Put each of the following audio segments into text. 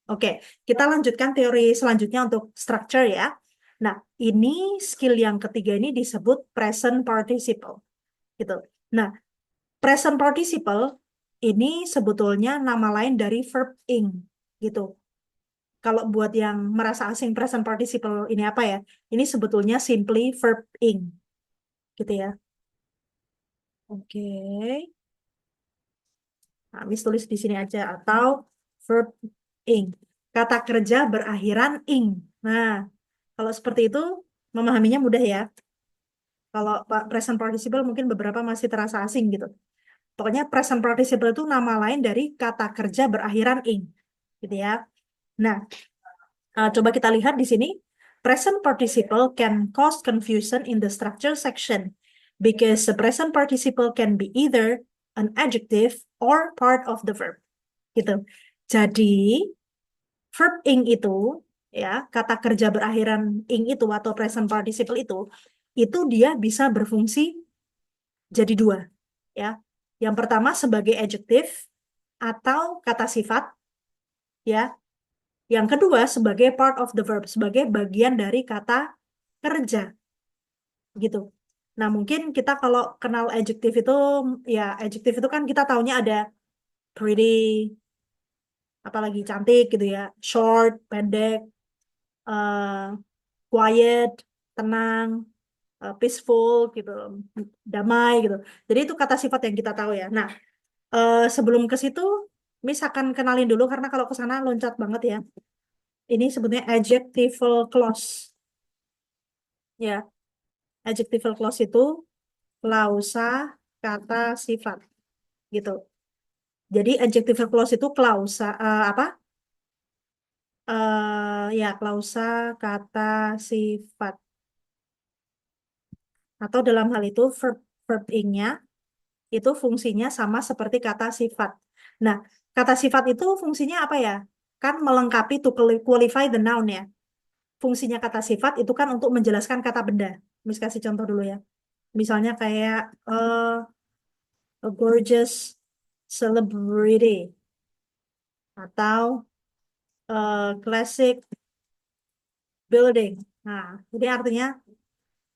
Oke, kita lanjutkan teori selanjutnya untuk structure ya. Nah, ini skill yang ketiga ini disebut present participle gitu. Nah, present participle ini sebetulnya nama lain dari verb ing gitu. Kalau buat yang merasa asing present participle ini apa ya? Ini sebetulnya simply verb ing gitu ya. Oke. Nah, Miss tulis di sini aja atau verb ing. Kata kerja berakhiran ing. Nah, kalau seperti itu memahaminya mudah ya. Kalau present participle mungkin beberapa masih terasa asing gitu. Pokoknya present participle itu nama lain dari kata kerja berakhiran ing, gitu ya. Nah, coba kita lihat di sini. Present participle can cause confusion in the structure section because the present participle can be either an adjective or part of the verb. Gitu. Jadi, verb ing itu, ya, kata kerja berakhiran ing itu atau present participle itu dia bisa berfungsi jadi dua, ya. Yang pertama sebagai adjective atau kata sifat, ya. Yang kedua sebagai part of the verb, sebagai bagian dari kata kerja, gitu. Nah, mungkin kita kalau kenal adjective itu, ya adjective itu kan kita taunya ada pretty, apalagi cantik gitu ya, short, pendek, eh, quiet, tenang, peaceful gitu, damai gitu. Jadi itu kata sifat yang kita tahu ya. Nah, sebelum ke situ, Miss akan kenalin dulu karena kalau ke sana loncat banget ya. Ini sebetulnya adjectival clause. Ya, adjectival clause itu klausa kata sifat gitu. Jadi adjectival clause itu klausa apa? Ya, klausa kata sifat. Atau dalam hal itu verb ing-nya itu fungsinya sama seperti kata sifat. Nah, kata sifat itu fungsinya apa ya? Kan melengkapi to qualify the noun ya. Fungsinya kata sifat itu kan untuk menjelaskan kata benda. Mis kasih contoh dulu ya. Misalnya kayak a gorgeous celebrity atau classic building. Nah, jadi artinya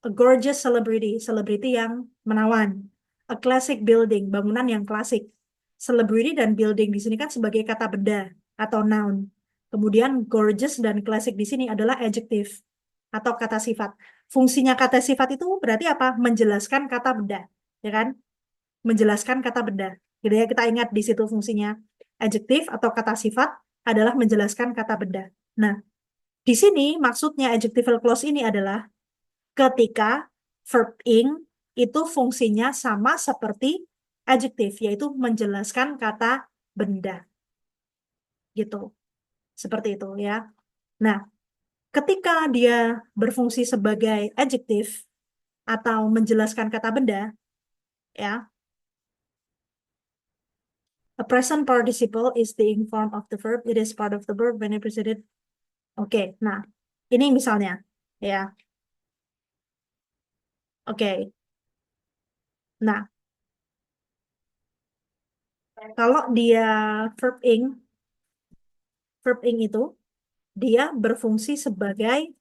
a gorgeous celebrity, selebriti yang menawan. A classic building, bangunan yang klasik. Celebrity dan building di sini kan sebagai kata benda atau noun. Kemudian gorgeous dan classic di sini adalah adjective atau kata sifat. Fungsinya kata sifat itu berarti apa? Menjelaskan kata benda, ya kan? Menjelaskan kata benda. Jadi ya kita ingat di situ fungsinya adjective atau kata sifat adalah menjelaskan kata benda. Nah, di sini maksudnya adjectival clause ini adalah ketika verb ing itu fungsinya sama seperti adjective, yaitu menjelaskan kata benda. Gitu. Seperti itu ya. Nah, ketika dia berfungsi sebagai adjective atau menjelaskan kata benda, ya, a present participle is the ing form of the verb. It is part of the verb when it preceded. Oke, nah, ini misalnya, ya. Oke. Nah, kalau dia verb ing, verb ing itu dia berfungsi sebagai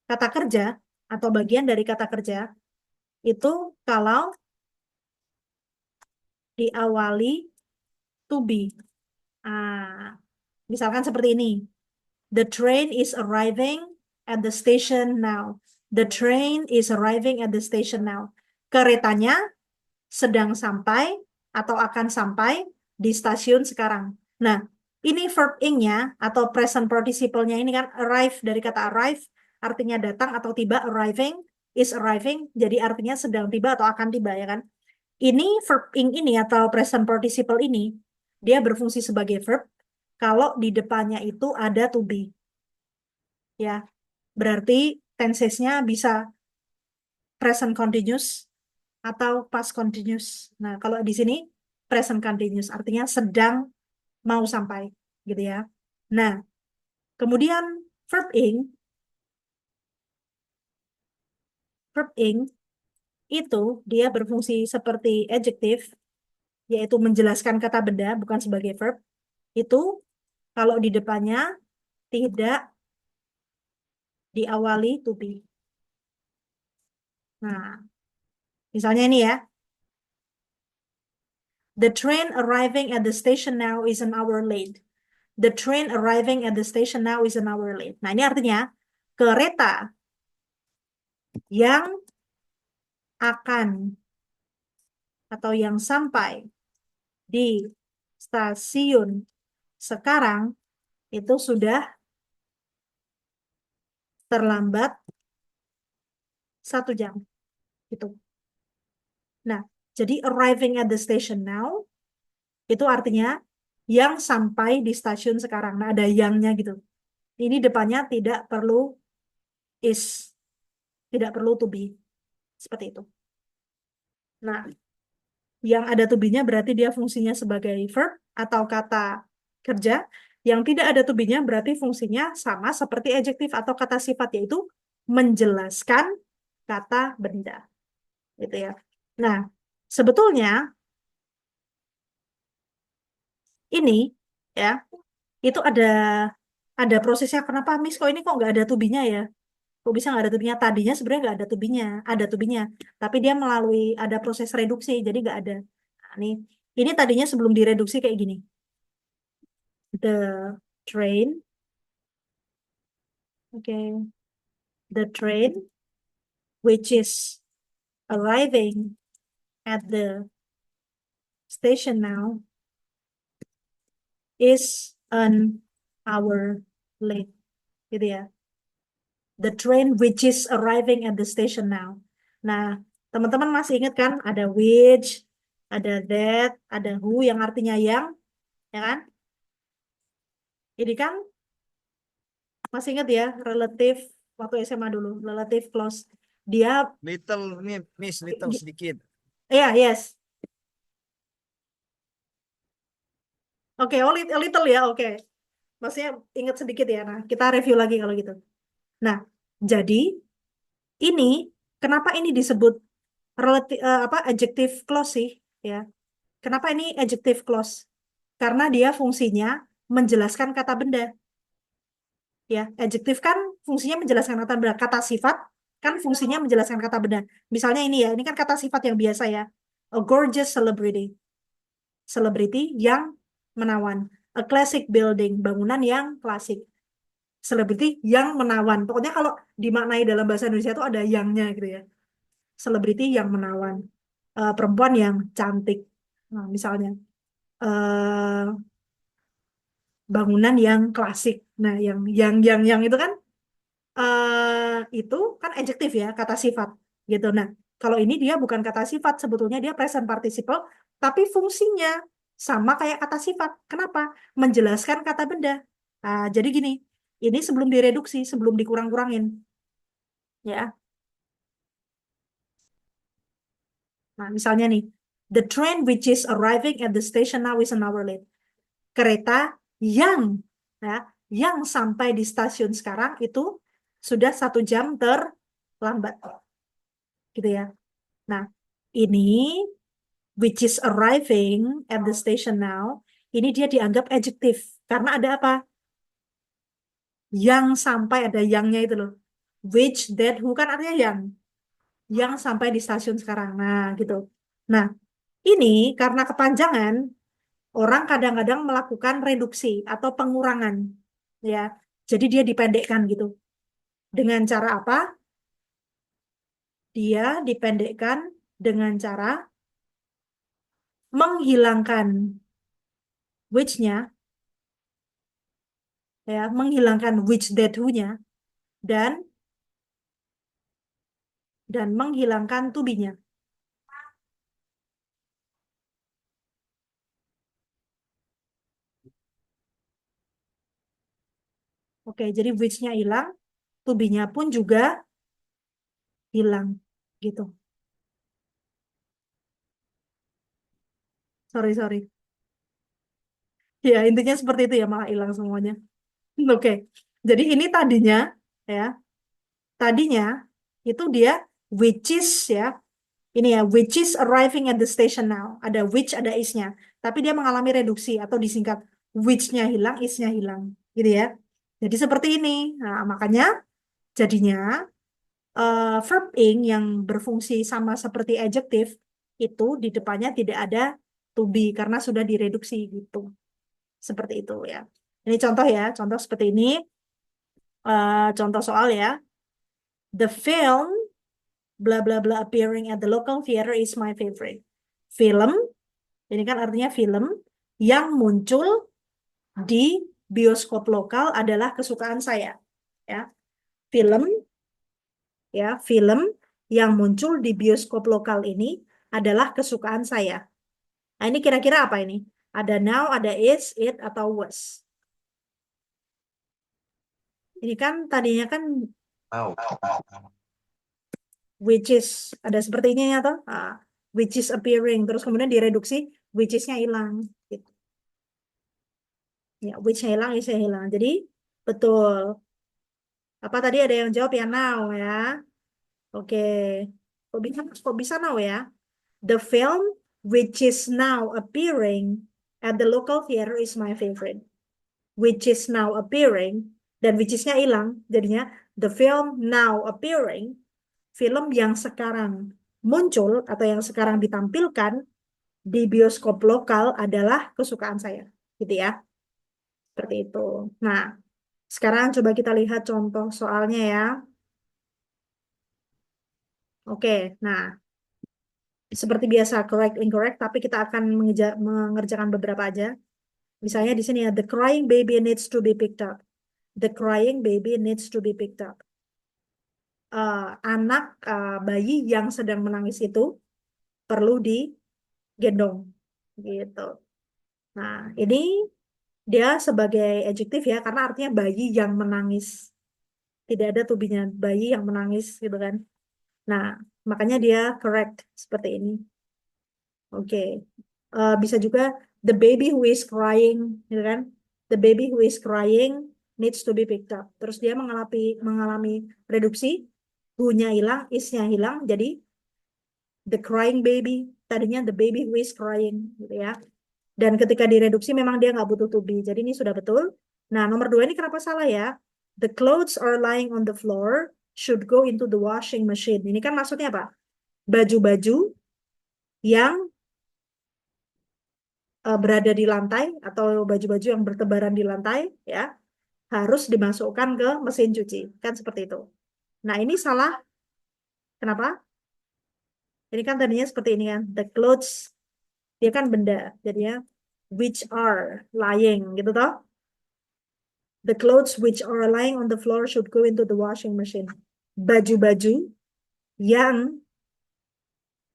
kata kerja atau bagian dari kata kerja itu kalau diawali to be. Ah, misalkan seperti ini. The train is arriving at the station now. The train is arriving at the station now. Keretanya sedang sampai atau akan sampai di stasiun sekarang. Nah, ini verb ing-nya atau present participle-nya ini kan arrive dari kata arrive, artinya datang atau tiba, arriving, is arriving, jadi artinya sedang tiba atau akan tiba ya kan. Ini verb ing ini atau present participle ini, dia berfungsi sebagai verb kalau di depannya itu ada to be. Ya, berarti tenses-nya bisa present continuous atau past continuous. Nah, kalau di sini present continuous artinya sedang mau sampai gitu ya. Nah, kemudian verb ing, verb ing itu dia berfungsi seperti adjective yaitu menjelaskan kata benda bukan sebagai verb. Itu kalau di depannya tidak diawali to be. Nah, misalnya ini ya. The train arriving at the station now is an hour late. The train arriving at the station now is an hour late. Nah, ini artinya kereta yang akan atau yang sampai di stasiun sekarang itu sudah terlambat 1 jam. Gitu. Nah, jadi arriving at the station now itu artinya yang sampai di stasiun sekarang. Nah, ada yangnya gitu. Ini depannya tidak perlu is, tidak perlu to be. Seperti itu. Nah, yang ada to be-nya berarti dia fungsinya sebagai verb atau kata kerja. Yang tidak ada to be-nya berarti fungsinya sama seperti adjektif atau kata sifat, yaitu menjelaskan kata benda. Gitu ya. Nah, sebetulnya ini ya, itu ada prosesnya. Kenapa Miss kok ini kok nggak ada to be-nya ya? Kok bisa nggak ada to be-nya? Tadinya sebenarnya nggak ada to be-nya, ada to be-nya. Tapi dia melalui ada proses reduksi, jadi nggak ada. Nah, ini tadinya sebelum direduksi kayak gini. The train, okay, the train which is arriving at the station now is an hour late. Gitu ya. The train which is arriving at the station now. Nah, teman-teman masih ingat kan? Ada which, ada that, ada who yang artinya yang, ya kan? Ini kan masih ingat ya, relatif waktu SMA dulu, relative clause. Dia, Little, Miss, little sedikit. ya, yes. Oke, oh little ya, oke. Maksudnya ingat sedikit ya. Nah, kita review lagi kalau gitu. Nah, jadi ini kenapa ini disebut relatif apa adjective clause sih, ya? Kenapa ini adjective clause? Karena dia fungsinya menjelaskan kata benda. Ya, adjektif kan fungsinya menjelaskan kata benda. Kata sifat kan fungsinya menjelaskan kata benda. Misalnya ini ya, ini kan kata sifat yang biasa ya. A gorgeous celebrity. Celebrity yang menawan. A classic building, bangunan yang klasik. Selebriti yang menawan. Pokoknya kalau dimaknai dalam bahasa Indonesia itu ada yangnya gitu ya. Selebriti yang menawan. Perempuan yang cantik. Nah, misalnya. eh Bangunan yang klasik. Nah, yang itu kan itu kan adjektif ya, kata sifat gitu. Nah, kalau ini dia bukan kata sifat, sebetulnya dia present participle, tapi fungsinya sama kayak kata sifat. Kenapa? Menjelaskan kata benda. Nah, jadi gini, ini sebelum direduksi, sebelum dikurang-kurangin, ya. Nah, misalnya nih, the train which is arriving at the station now is an hour late. Kereta yang, ya, yang sampai di stasiun sekarang itu sudah 1 jam terlambat, gitu ya. Nah, ini which is arriving at the station now, ini dia dianggap adjektif karena ada apa? Yang sampai, ada yangnya itu loh. Which, that, who kan artinya yang sampai di stasiun sekarang. Nah, gitu. Nah, ini karena kepanjangan, orang kadang-kadang melakukan reduksi atau pengurangan, ya. Jadi dia dipendekkan gitu. Dengan cara apa? Dia dipendekkan dengan cara menghilangkan which-nya, ya, menghilangkan which, that, who-nya, dan menghilangkan to be-nya. Oke, jadi which-nya hilang, to be-nya pun juga hilang, gitu. Sorry, sorry. Ya, intinya seperti itu ya, malah hilang semuanya. Oke, jadi ini ya, tadinya itu dia which is ya, ini ya, which is arriving at the station now. Ada which, ada is-nya. Tapi dia mengalami reduksi atau disingkat which-nya hilang, is-nya hilang. Gitu ya. Jadi seperti ini. Nah, makanya jadinya verb ing yang berfungsi sama seperti adjective itu di depannya tidak ada to be karena sudah direduksi gitu. Seperti itu ya. Ini contoh ya, contoh seperti ini. Contoh soal ya. The film bla bla bla appearing at the local theater is my favorite. Film, ini kan artinya film yang muncul di bioskop lokal adalah kesukaan saya. Ya, film film yang muncul di bioskop lokal ini adalah kesukaan saya. Nah, ini kira-kira apa ini? Ada now, ada is, it, atau was. Ini kan tadinya kan Now. which is, ada seperti ini ya toh? Which is appearing. Terus kemudian direduksi, which is-nya hilang. Gitu. Ya, which-nya hilang, is-nya hilang. Jadi, betul. Apa tadi ada yang jawab ya now ya? Oke. Kok bisa now ya? The film which is now appearing at the local theater is my favorite. Which is now appearing dan which is-nya hilang. Jadinya the film now appearing, film yang sekarang muncul atau yang sekarang ditampilkan di bioskop lokal adalah kesukaan saya. Gitu ya. Seperti itu. Nah, sekarang coba kita lihat contoh soalnya ya. Oke, nah seperti biasa correct incorrect, tapi kita akan mengerjakan beberapa aja. Misalnya di sini ya, the crying baby needs to be picked up. The crying baby needs to be picked up. Anak bayi yang sedang menangis itu perlu digendong, gitu. Nah, ini dia sebagai adjektif ya, karena artinya bayi yang menangis. Tidak ada tubinya bayi yang menangis, gitu kan. Nah, makanya dia correct seperti ini. Oke. Bisa juga the baby who is crying, gitu kan? The baby who is crying needs to be picked up. Terus dia mengalami reduksi, who-nya hilang, is-nya hilang, jadi the crying baby. Tadinya the baby who is crying, gitu ya. Dan ketika direduksi memang dia nggak butuh to be. Jadi ini sudah betul. Nah, nomor 2 ini kenapa salah ya? The clothes are lying on the floor should go into the washing machine. Ini kan maksudnya apa? Baju-baju yang berada di lantai atau baju-baju yang bertebaran di lantai ya harus dimasukkan ke mesin cuci kan seperti itu. Nah ini salah kenapa? Ini kan tadinya seperti ini kan the clothes dia kan benda jadinya which are lying gitu toh. The clothes which are lying on the floor should go into the washing machine. Baju-baju yang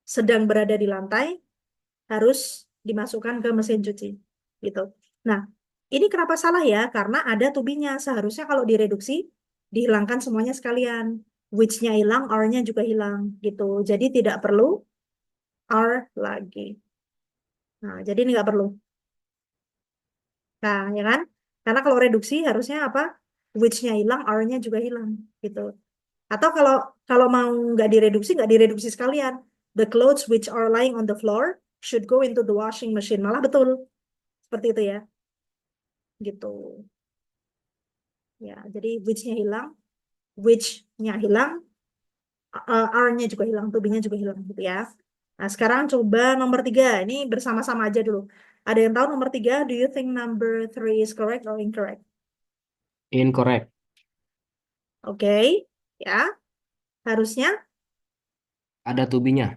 sedang berada di lantai harus dimasukkan ke mesin cuci gitu. Nah, ini kenapa salah ya? Karena ada tubinya. Seharusnya kalau direduksi dihilangkan semuanya sekalian. Which-nya hilang, are-nya juga hilang gitu. Jadi tidak perlu are lagi. Nah, jadi ini nggak perlu. Nah, ya kan? Karena kalau reduksi harusnya apa? Which-nya hilang, are-nya juga hilang gitu. Atau kalau kalau mau nggak direduksi sekalian. The clothes which are lying on the floor should go into the washing machine. Malah betul. Seperti itu ya. Gitu. Ya, jadi which-nya hilang, which-nya hilang, are-nya juga hilang, to be-nya juga hilang gitu ya. Nah, sekarang coba nomor 3. Ini bersama-sama aja dulu. Ada yang tahu nomor 3? Do you think number 3 is correct or incorrect? Incorrect. Oke, ya. Harusnya Ada tubinya.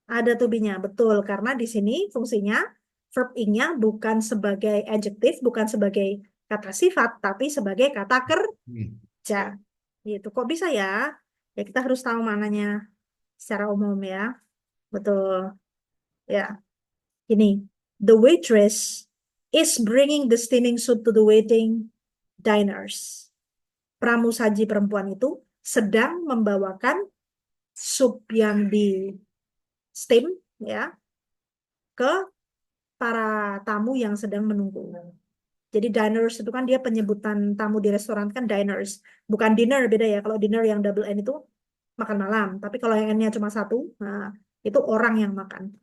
ada to be-nya. Betul, karena di sini fungsinya verb ing-nya bukan sebagai adjective, bukan sebagai kata sifat, tapi sebagai kata kerja. Gitu. Kok bisa ya? Ya kita harus tahu mananya secara umum ya. Betul. Ya. Ini. The waitress is bringing the steaming soup to the waiting diners. Pramusaji perempuan itu sedang membawakan sup yang di steam ya ke para tamu yang sedang menunggu. Jadi diners itu kan dia penyebutan tamu di restoran kan diners. Bukan dinner beda ya. Kalau dinner yang double N itu makan malam. Tapi kalau yang N-nya cuma satu, nah itu orang yang makan.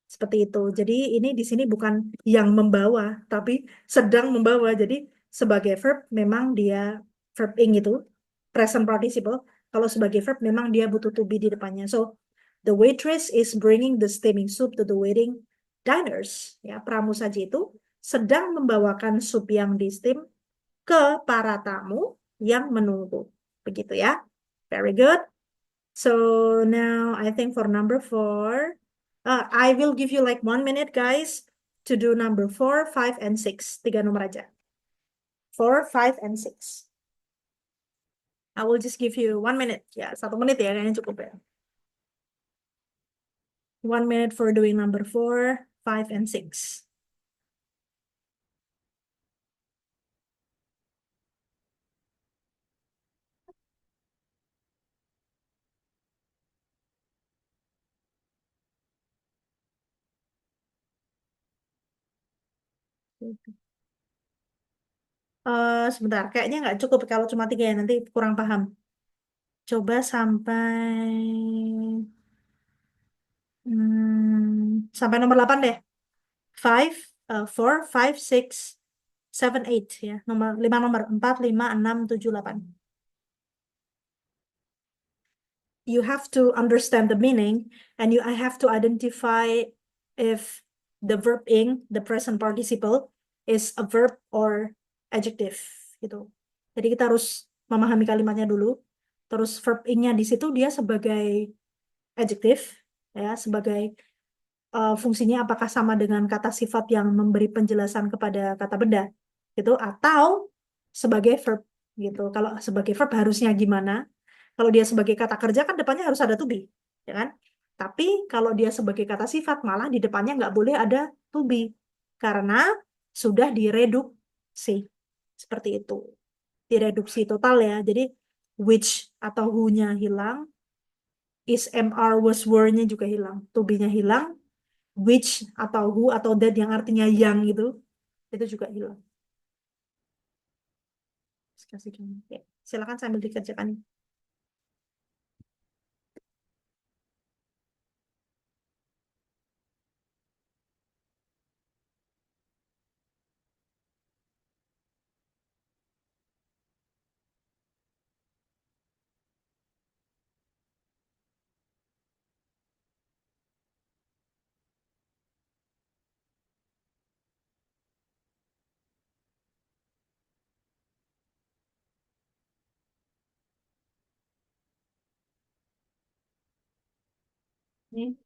Seperti itu. Jadi ini di sini bukan yang membawa, tapi sedang membawa. Jadi sebagai verb memang dia verb ing itu present participle. Kalau sebagai verb memang dia butuh to be di depannya. So the waitress is bringing the steaming soup to the waiting diners. Ya, pramusaji itu sedang membawakan sup yang di steam ke para tamu yang menunggu. Begitu ya. Very good. So now I think for number 4, I will give you like 1 minute guys to do number 4, 5, and 6. 3 nomor aja. 4, 5, and 6. I will just give you 1 minute. Ya, 1 menit ya, kayaknya cukup ya. 1 minute for doing number 4, 5, and 6. Sebentar, kayaknya nggak cukup kalau cuma 3 ya, nanti kurang paham. Coba sampai nomor 8 deh. 5, 4, 5, 6, 7, 8 ya. 5 nomor 4, 5, 6, 7, 8. You have to understand the meaning and I have to identify if the verb ing, the present participle, is a verb or adjective gitu. Jadi kita harus memahami kalimatnya dulu. Terus verb ing-nya di situ dia sebagai adjective ya, sebagai fungsinya apakah sama dengan kata sifat yang memberi penjelasan kepada kata benda gitu atau sebagai verb gitu. Kalau sebagai verb harusnya gimana? Kalau dia sebagai kata kerja kan depannya harus ada to be, ya kan? Tapi kalau dia sebagai kata sifat malah di depannya nggak boleh ada to be karena sudah direduksi seperti itu. Direduksi total ya. Jadi which atau who-nya hilang, is, mr, was, were-nya juga hilang, to be-nya hilang, which atau who atau that yang artinya yang itu juga hilang. Ya, silakan sambil dikerjakan. Nih.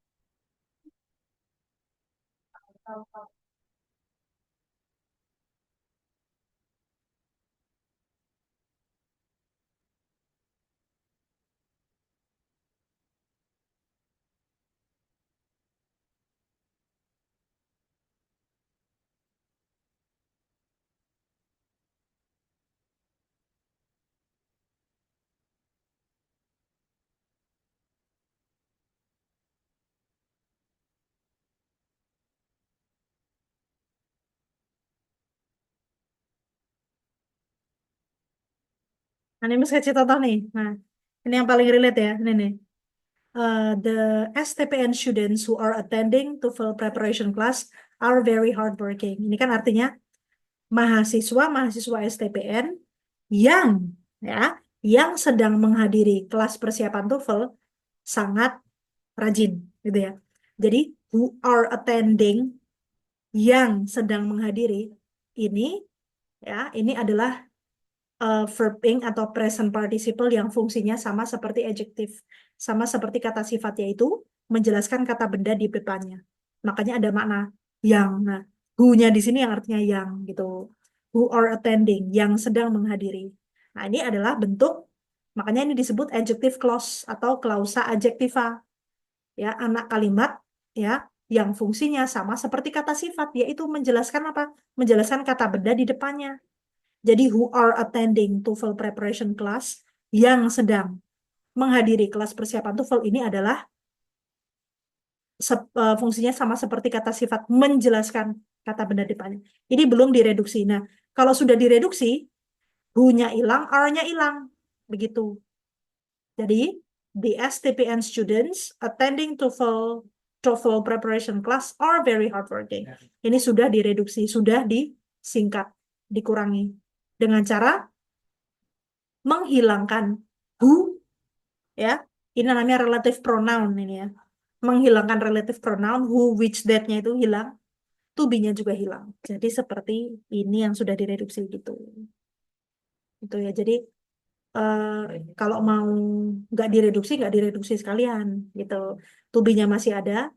Nah, ini Mas kasih contoh nih. Nah, ini yang paling relate ya. Ini nih. The STPN students who are attending TOEFL preparation class are very hardworking. Ini kan artinya mahasiswa STPN yang yang sedang menghadiri kelas persiapan TOEFL sangat rajin gitu ya. Jadi who are attending yang sedang menghadiri ini adalah verb ing atau present participle yang fungsinya sama seperti adjective, sama seperti kata sifat yaitu menjelaskan kata benda di depannya. Makanya ada makna yang. Nah, who-nya di sini yang artinya yang gitu. Who are attending, yang sedang menghadiri. Nah, ini adalah bentuk, makanya ini disebut adjective clause atau klausa adjektiva. Ya, anak kalimat ya yang fungsinya sama seperti kata sifat yaitu menjelaskan apa? Menjelaskan kata benda di depannya. Jadi who are attending TOEFL preparation class yang sedang menghadiri kelas persiapan TOEFL ini adalah fungsinya sama seperti kata sifat menjelaskan kata benda depannya. Ini belum direduksi. Nah, kalau sudah direduksi, who-nya hilang, are-nya hilang. Begitu. Jadi, the STPN students attending TOEFL preparation class are very hardworking. Ini sudah direduksi, sudah disingkat, dikurangi. dengan cara menghilangkan who, ya. Ini namanya relative pronoun ini ya. Menghilangkan relative pronoun who, which, that-nya itu hilang, to be-nya juga hilang. Jadi seperti ini yang sudah direduksi gitu. Itu ya. Jadi kalau mau nggak direduksi sekalian gitu. To be-nya masih ada,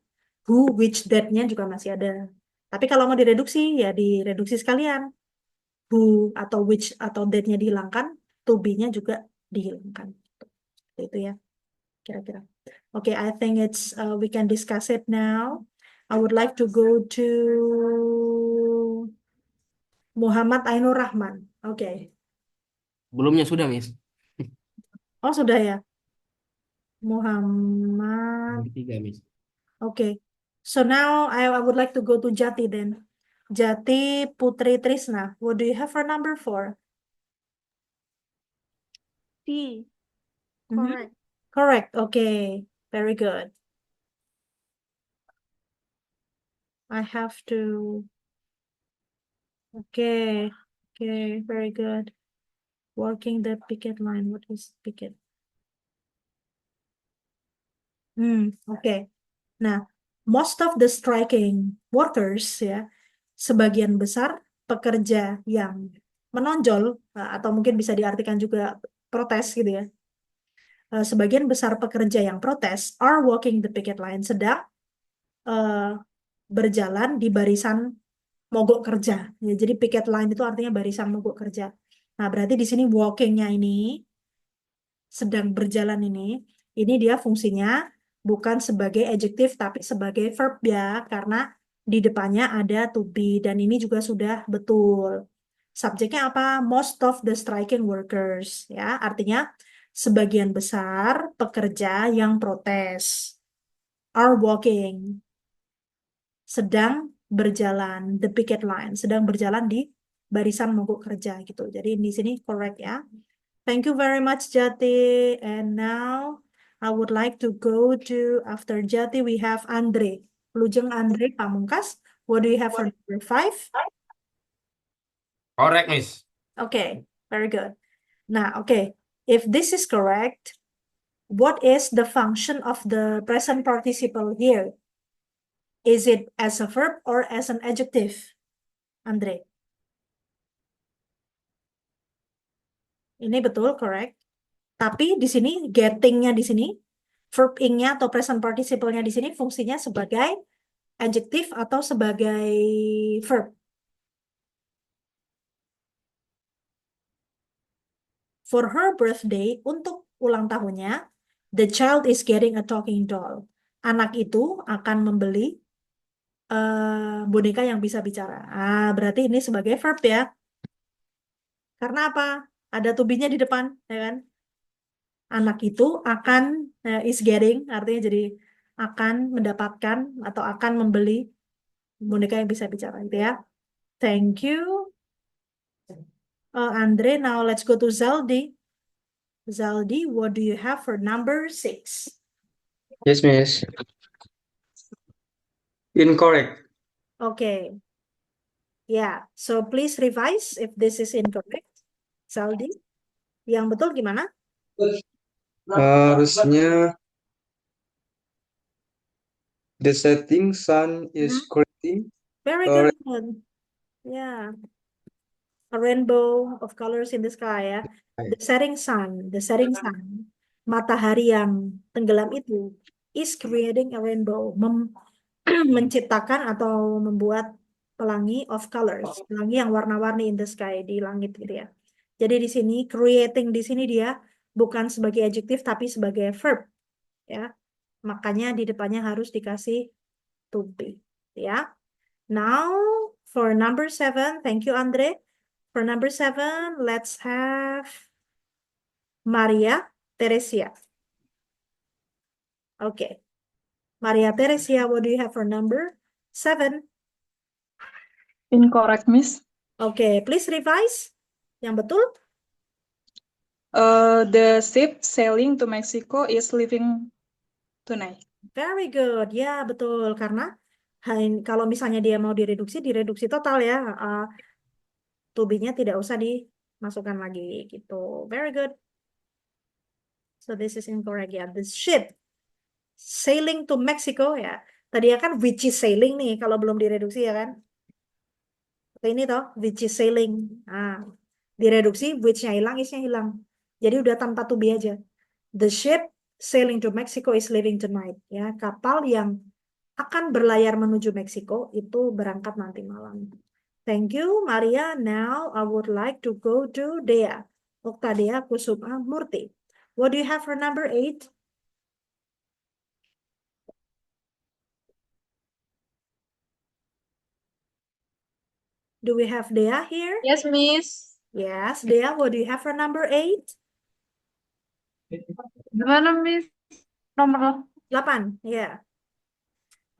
who, which, that-nya juga masih ada. Tapi kalau mau direduksi ya direduksi sekalian. Who atau which atau that-nya dihilangkan, to be-nya juga dihilangkan. Itu ya kira-kira. Okay, I think we can discuss it now. I would like to go to Muhammad Ainur Rahman. Okay. Belumnya sudah, Miss. Oh, sudah ya. Muhammad. Yang ketiga, Miss. Okay. So now I would like to go to Jati then. Jati Putri Trisna. What do you have for number 4? D. Mhm. Correct. Correct. Okay. Very good. I have to. Okay. Okay. Very good. Working the picket line. What is picket? Oke. Nah, most of the striking workers ya, sebagian besar pekerja yang menonjol atau mungkin bisa diartikan juga protes gitu ya. Sebagian besar pekerja yang protes are walking the picket line, sedang eh, berjalan di barisan mogok kerja. Ya, jadi picket line itu artinya barisan mogok kerja. Nah, berarti di sini walkingnya ini sedang berjalan ini dia fungsinya bukan sebagai adjektif tapi sebagai verb ya, karena di depannya ada to be dan ini juga sudah betul. Subjeknya apa? Most of the striking workers ya, artinya sebagian besar pekerja yang protes are walking, sedang berjalan, the picket line, sedang berjalan di barisan mogok kerja gitu. Jadi di sini correct ya. Thank you very much, Jati. And now I would like to go to, after Jati, we have Andre. Lujeng Andre Pamungkas. What do you have for number 5? Correct, Miss. Okay, very good. Now, okay, if this is correct, what is the function of the present participle here? Is it as a verb or as an adjective? Andre. Ini betul, correct. Tapi di sini getting-nya di sini, verb ing-nya atau present participle-nya di sini fungsinya sebagai adjektif atau sebagai verb. For her birthday, untuk ulang tahunnya, the child is getting a talking doll. Anak itu akan membeli boneka yang bisa bicara. Berarti ini sebagai verb ya. Karena apa? Ada to be-nya di depan, ya kan? Anak itu akan is getting, artinya jadi akan mendapatkan atau akan membeli boneka yang bisa bicara, gitu ya. Thank you, Andre. Now let's go to Zaldi. Zaldi, what do you have for number 6? Yes, Miss. Incorrect. Okay. Yeah, so please revise if this is incorrect. Zaldi, yang betul gimana? Harusnya the setting sun is creating Very a good. Yeah, a rainbow of colors in the sky ya. The setting sun, matahari yang tenggelam itu is creating a rainbow, menciptakan atau membuat pelangi of colors, pelangi yang warna-warni in the sky, di langit gitu ya. Jadi di sini creating di sini dia bukan sebagai adjektif tapi sebagai verb ya. Makanya di depannya harus dikasih to be ya. Now for number 7, thank you Andre. For number 7, let's have Maria Teresia. Okay. Maria Teresia, what do you have for number 7? Incorrect, Miss. Okay, please revise. Yang betul? The ship sailing to Mexico is leaving tonight. Very good. Ya, betul. Karena kalau misalnya dia mau direduksi total ya. To be-nya tidak usah masukkan lagi gitu. Very good. So this is incorrect ya. The ship sailing to Mexico ya. Tadi ya kan which is sailing nih kalau belum direduksi ya kan. Oke, ini toh which is sailing. Nah, direduksi which-nya hilang, is-nya hilang. Jadi udah tanpa to be aja. The ship sailing to Mexico is leaving tonight. Ya, kapal yang akan berlayar menuju Meksiko itu berangkat nanti malam. Thank you, Maria. Now I would like to go to Dea. Oktadea Kusuma Murti. What do you have for number 8? Do we have Dea here? Yes, Miss. Yes, Dea, what do you have for number 8? Gimana, Miss? Nomor 8, ya.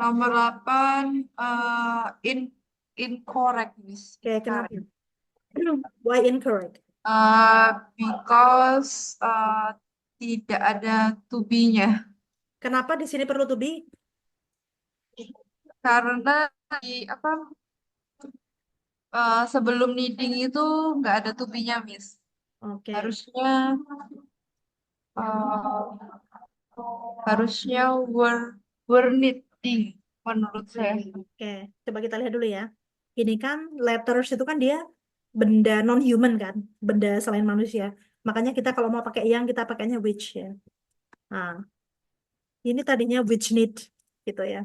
nomor 8 incorrect, Miss. Oke, kenapa? Why incorrect? Because tidak ada to be-nya. Kenapa di sini perlu to be? Karena di sebelum needing itu nggak ada to be-nya, Miss. Oke. Harusnya were needing menurut saya. Oke, coba kita lihat dulu ya. Ini kan letters itu kan dia benda non-human kan, benda selain manusia. Makanya kita kalau mau pakai yang kita pakainya which ya. Nah, ini tadinya which need gitu ya.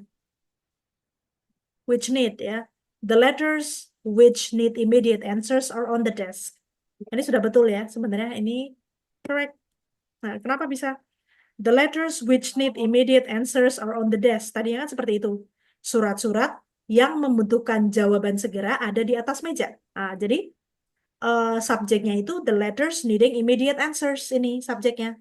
Which need ya. The letters which need immediate answers are on the desk. Ini sudah betul ya, sebenarnya ini correct. Nah, kenapa bisa? The letters which need immediate answers are on the desk. Tadinya kan seperti itu. Surat-surat yang membutuhkan jawaban segera ada di atas meja. Nah, jadi subjeknya itu the letters needing immediate answers, ini subjeknya.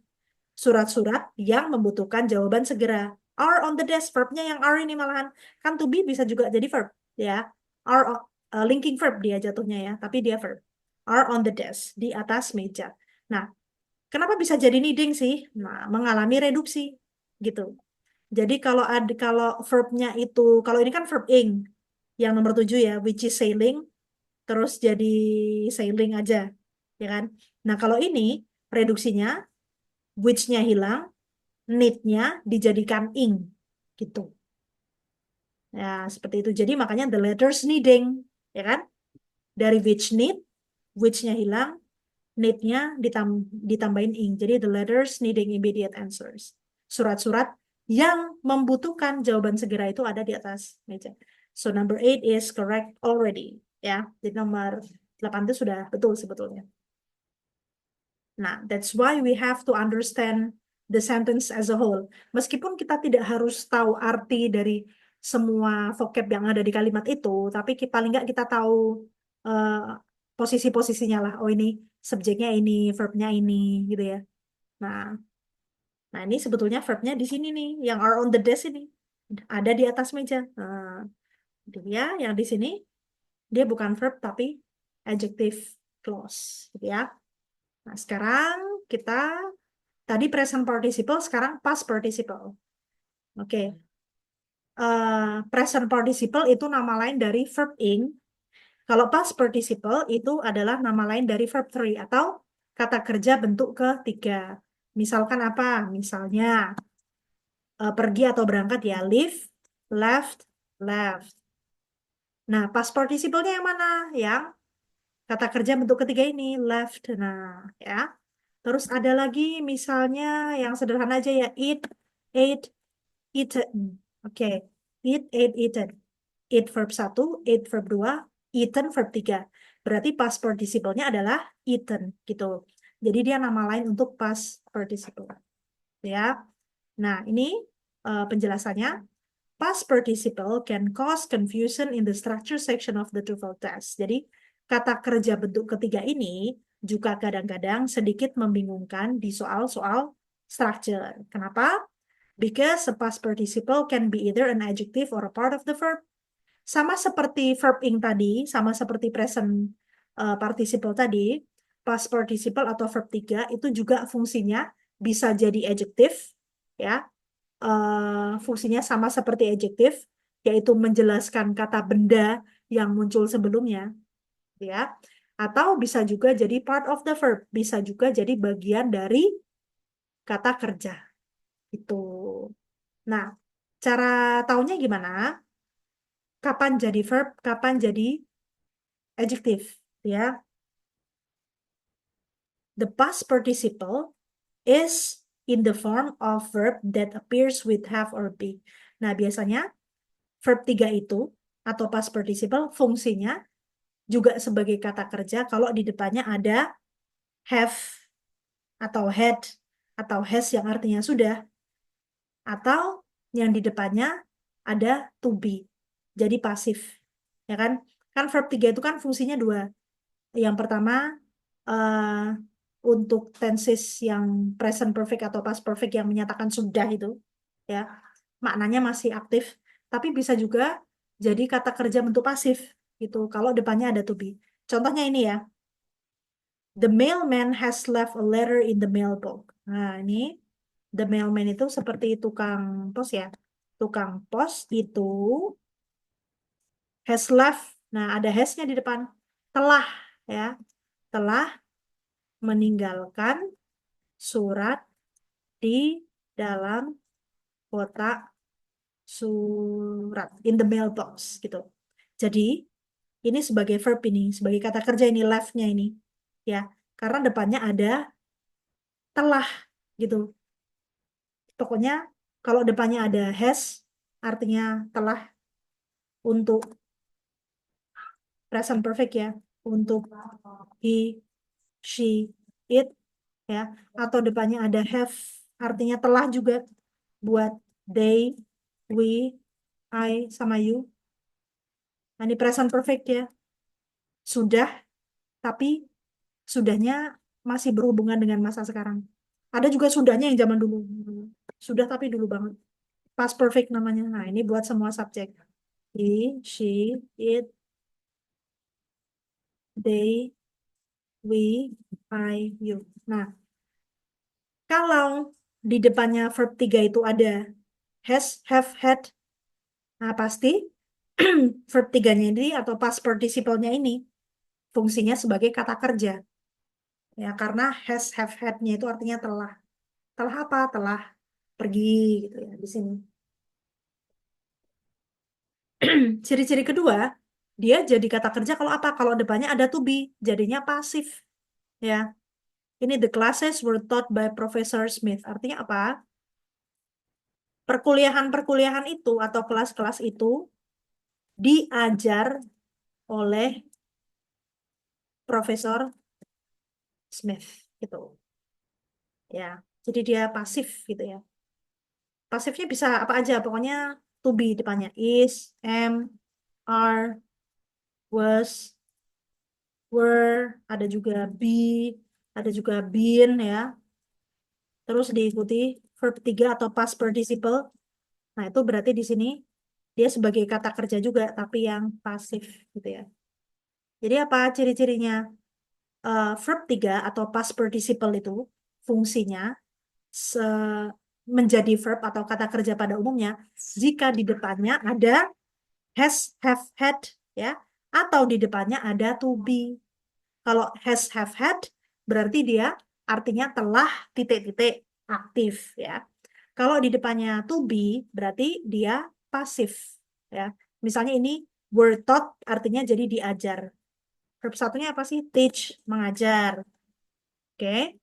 Surat-surat yang membutuhkan jawaban segera are on the desk. Verbnya yang are ini malahan. Kan to be bisa juga jadi verb ya. Are linking verb dia jatuhnya ya, tapi dia verb. Are on the desk, di atas meja. Nah, kenapa bisa jadi needing sih? Nah, mengalami reduksi gitu. Jadi kalau verbnya itu, kalau ini kan verb ing yang nomor 7 ya, which is sailing, terus jadi sailing aja, ya kan? Nah, kalau ini reduksinya, which-nya hilang, need-nya dijadikan ing, gitu. Ya, seperti itu. Jadi makanya the letters needing, ya kan? Dari which-nya hilang, need-nya ditambahin ing. Jadi the letters needing immediate answers. Surat-surat yang membutuhkan jawaban segera itu ada di atas meja. So number 8 is correct already. Ya, jadi nomor 8 itu sudah betul sebetulnya. Nah, that's why we have to understand the sentence as a whole. Meskipun kita tidak harus tahu arti dari semua vocab yang ada di kalimat itu, tapi paling nggak kita tahu posisi-posisinya lah. Oh, ini subjeknya ini, verbnya ini, gitu ya. Nah ini sebetulnya verbnya di sini nih, yang are on the desk ini ada di atas meja. Nah, dia yang di sini dia bukan verb tapi adjective clause, gitu ya. Nah sekarang kita tadi present participle, sekarang past participle. Oke. Present participle itu nama lain dari verb ing. Kalau past participle itu adalah nama lain dari verb three atau kata kerja bentuk ketiga. Misalkan apa? Misalnya pergi atau berangkat ya, leave, left, left. Nah, past participle-nya yang mana? Yang kata kerja bentuk ketiga ini, left. Nah, ya. Terus ada lagi misalnya yang sederhana aja ya, eat, ate, eaten. Oke, eat, ate, eaten. Eat verb 1, ate verb 2, eaten verb 3. Berarti past participle-nya adalah eaten gitu. Jadi dia nama lain untuk past participle. Ya. Nah, ini penjelasannya. Past participle can cause confusion in the structure section of the TOEFL test. Jadi, kata kerja bentuk ketiga ini juga kadang-kadang sedikit membingungkan di soal-soal structure. Kenapa? Because a past participle can be either an adjective or a part of the verb. Sama seperti verb ing tadi, sama seperti present participle tadi, past participle atau verb 3 itu juga fungsinya bisa jadi adjective, ya. Fungsinya sama seperti adjective, yaitu menjelaskan kata benda yang muncul sebelumnya, ya. Atau bisa juga jadi part of the verb, bisa juga jadi bagian dari kata kerja. Itu. Nah, cara taunya gimana? Kapan jadi verb, kapan jadi adjective, ya. The past participle is in the form of verb that appears with have or be. Nah, biasanya verb 3 itu atau past participle fungsinya juga sebagai kata kerja kalau di depannya ada have atau had atau has yang artinya sudah, atau yang di depannya ada to be. Jadi pasif. Ya kan? Kan verb 3 itu kan fungsinya dua. Yang pertama eh, untuk tenses yang present perfect atau past perfect yang menyatakan sudah itu, ya, maknanya masih aktif, tapi bisa juga jadi kata kerja bentuk pasif gitu kalau depannya ada to be. Contohnya ini ya, the mailman has left a letter in the mailbox. Nah, ini the mailman itu seperti tukang pos ya. Tukang pos itu has left. Nah, ada has-nya di depan. Telah, ya. Telah meninggalkan surat di dalam kotak surat. In the mailbox, gitu. Jadi, ini sebagai verb ini. Sebagai kata kerja ini, left-nya ini. Ya, karena depannya ada telah, gitu. Pokoknya kalau depannya ada has, artinya telah untuk present perfect ya. Untuk he, she, it, ya. Atau depannya ada have, artinya telah juga buat they, we, I, sama you. Nah, ini present perfect ya. Sudah, tapi sudahnya masih berhubungan dengan masa sekarang. Ada juga sudahnya yang zaman dulu. Sudah tapi dulu banget. Past perfect namanya. Nah, ini buat semua subjek. He, she, it, they, we, I, you. Nah, kalau di depannya verb 3 itu ada has, have, had, nah pasti verb 3-nya ini atau past participle-nya ini fungsinya sebagai kata kerja. Ya, karena has, have, had-nya itu artinya telah. Telah apa? Telah pergi gitu ya di sini. Ciri-ciri kedua, dia jadi kata kerja kalau apa? Kalau depannya ada to be, jadinya pasif. Ya. Ini the classes were taught by Professor Smith. Artinya apa? Perkuliahan-perkuliahan itu atau kelas-kelas itu diajar oleh Profesor Smith gitu. Ya. Jadi dia pasif gitu ya. Pasifnya bisa apa aja, pokoknya to be depannya is, am, are, was, were, ada juga be, ada juga been ya. Terus diikuti verb 3 atau past participle. Nah, itu berarti di sini dia sebagai kata kerja juga tapi yang pasif gitu ya. Jadi apa ciri-cirinya? Verb 3 atau past participle itu fungsinya menjadi verb atau kata kerja pada umumnya jika di depannya ada has, have, had ya, atau di depannya ada to be. Kalau has, have, had berarti dia artinya telah titik-titik aktif ya. Kalau di depannya to be berarti dia pasif ya. Misalnya ini were taught artinya jadi diajar. Verb satunya apa sih? Teach, mengajar. Oke.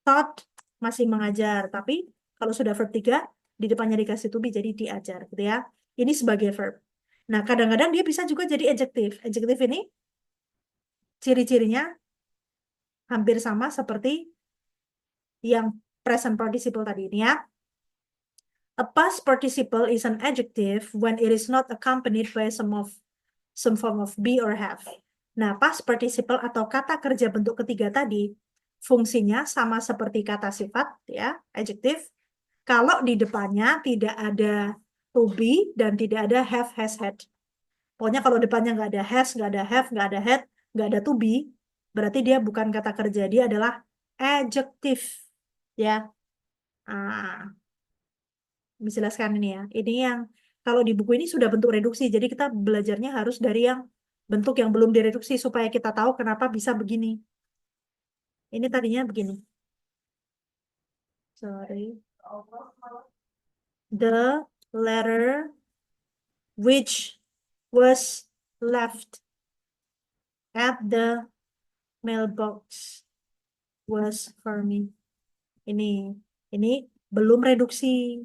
Taught masih mengajar, tapi kalau sudah verb 3 di depannya dikasih to be jadi diajar gitu ya. Ini sebagai verb. Nah, kadang-kadang dia bisa juga jadi adjective. Adjective ini ciri-cirinya hampir sama seperti yang present participle tadi ini ya. A past participle is an adjective when it is not accompanied by some form of be or have. Nah, past participle atau kata kerja bentuk ketiga tadi fungsinya sama seperti kata sifat ya, adjective. Kalau di depannya tidak ada to be dan tidak ada have, has, had. Pokoknya kalau depannya nggak ada has, nggak ada have, nggak ada had, nggak ada to be, berarti dia bukan kata kerja, dia adalah adjective ya. Ah, menjelaskan ini ya. Ini yang kalau di buku ini sudah bentuk reduksi, jadi kita belajarnya harus dari yang bentuk yang belum direduksi supaya kita tahu kenapa bisa begini. Ini tadinya begini. Sorry. The letter which was left at the mailbox was for me. Ini belum reduksi,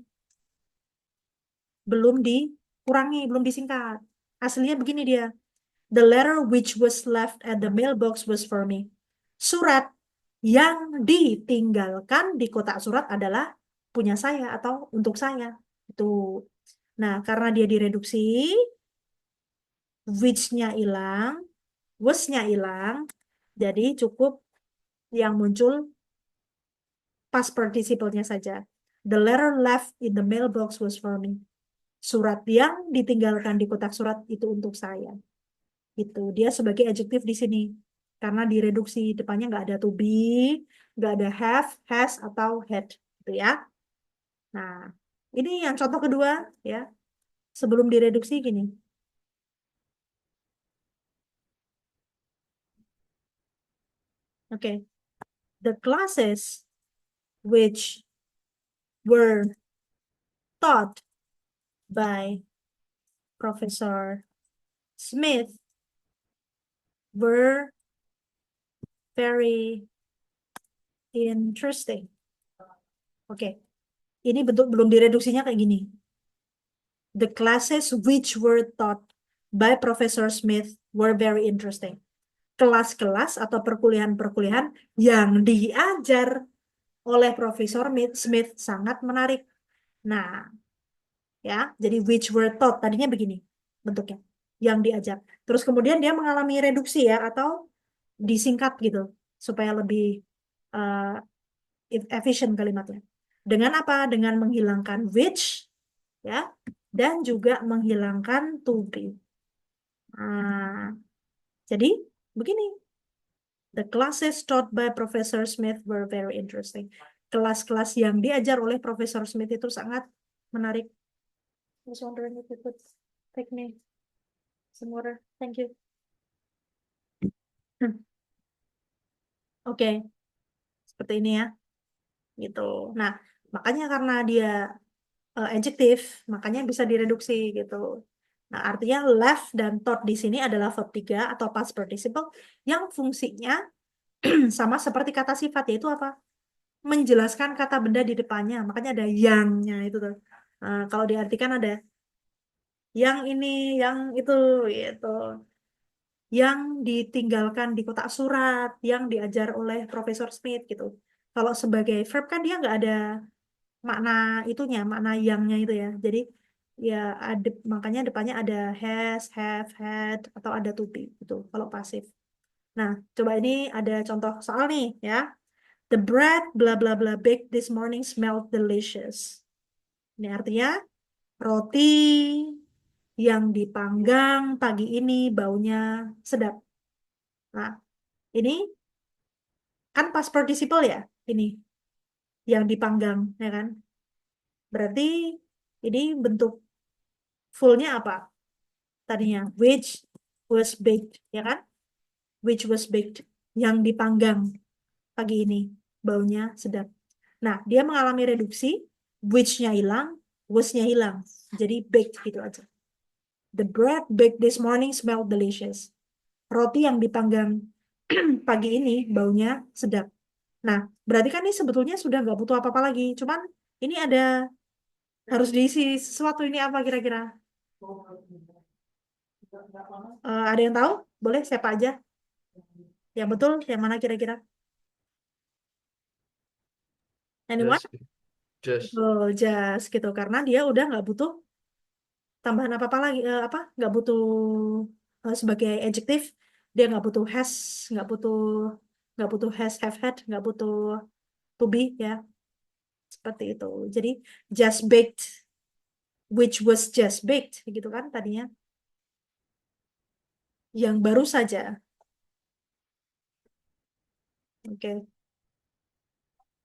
belum dikurangi, belum disingkat. Aslinya begini dia. The letter which was left at the mailbox was for me. Surat yang ditinggalkan di kotak surat adalah punya saya atau untuk saya. Itu. Nah, karena dia direduksi, which-nya hilang, was-nya hilang, jadi cukup yang muncul past participle-nya saja. The letter left in the mailbox was for me. Surat yang ditinggalkan di kotak surat itu untuk saya. Itu dia sebagai adjektif di sini karena direduksi, depannya nggak ada to be, nggak ada have, has atau had, gitu ya. Nah, ini yang contoh kedua ya. Sebelum direduksi gini. Oke. The classes which were taught by Professor Smith were very interesting. Oke. Ini bentuk belum direduksinya kayak gini. The classes which were taught by Professor Smith were very interesting. Kelas-kelas atau perkuliahan-perkuliahan yang diajar oleh Profesor Smith sangat menarik. Nah, ya, jadi which were taught tadinya begini bentuknya, yang diajar. Terus kemudian dia mengalami reduksi ya atau disingkat gitu supaya lebih efisien kalimatnya. Dengan apa? Dengan menghilangkan which ya dan juga menghilangkan to be. Nah, jadi begini. The classes taught by Professor Smith were very interesting. Kelas-kelas yang diajar oleh Profesor Smith itu sangat menarik. I was wondering if you could take me some water. Thank you. Oke, seperti ini ya. Gitu. Nah, makanya karena dia adjektif, makanya bisa direduksi gitu. Nah, artinya left dan taught di sini adalah verb 3 atau past participle yang fungsinya sama seperti kata sifat, yaitu apa? Menjelaskan kata benda di depannya. Makanya ada yang-nya itu tuh. Kalau diartikan ada yang ini, yang itu, gitu. Yang ditinggalkan di kotak surat, yang diajar oleh Profesor Smith gitu. Kalau sebagai verb kan dia nggak ada makna itunya, makna yang-nya itu ya. Jadi ya ada, makanya depannya ada has, have, had, atau ada to be gitu. Kalau pasif. Nah, coba ini ada contoh soal nih ya. The bread bla bla bla baked this morning smelled delicious. Ini artinya roti yang dipanggang pagi ini baunya sedap. Nah, ini kan past participle ya, ini yang dipanggang ya kan. Berarti ini bentuk fullnya apa? Tadinya which was baked ya kan? Which was baked yang dipanggang pagi ini baunya sedap. Nah, dia mengalami reduksi, which-nya hilang, was-nya hilang. Jadi baked gitu aja. The bread baked this morning smelled delicious. Roti yang dipanggang pagi ini baunya sedap. Nah, berarti kan ini sebetulnya sudah nggak butuh apa-apa lagi. Cuman ini ada harus diisi sesuatu, ini apa kira-kira? Ada yang tahu? Boleh siapa aja? Yang betul, yang mana kira-kira? Anyone? Just. Oh, just gitu. Karena dia udah nggak butuh tambahan apa-apa lagi. Apa? Nggak butuh sebagai adjektif. Dia nggak butuh has, nggak butuh has, have, had, nggak butuh to be ya. Seperti itu. Jadi just baked, which was just baked, gitu kan tadinya. Yang baru saja. Oke.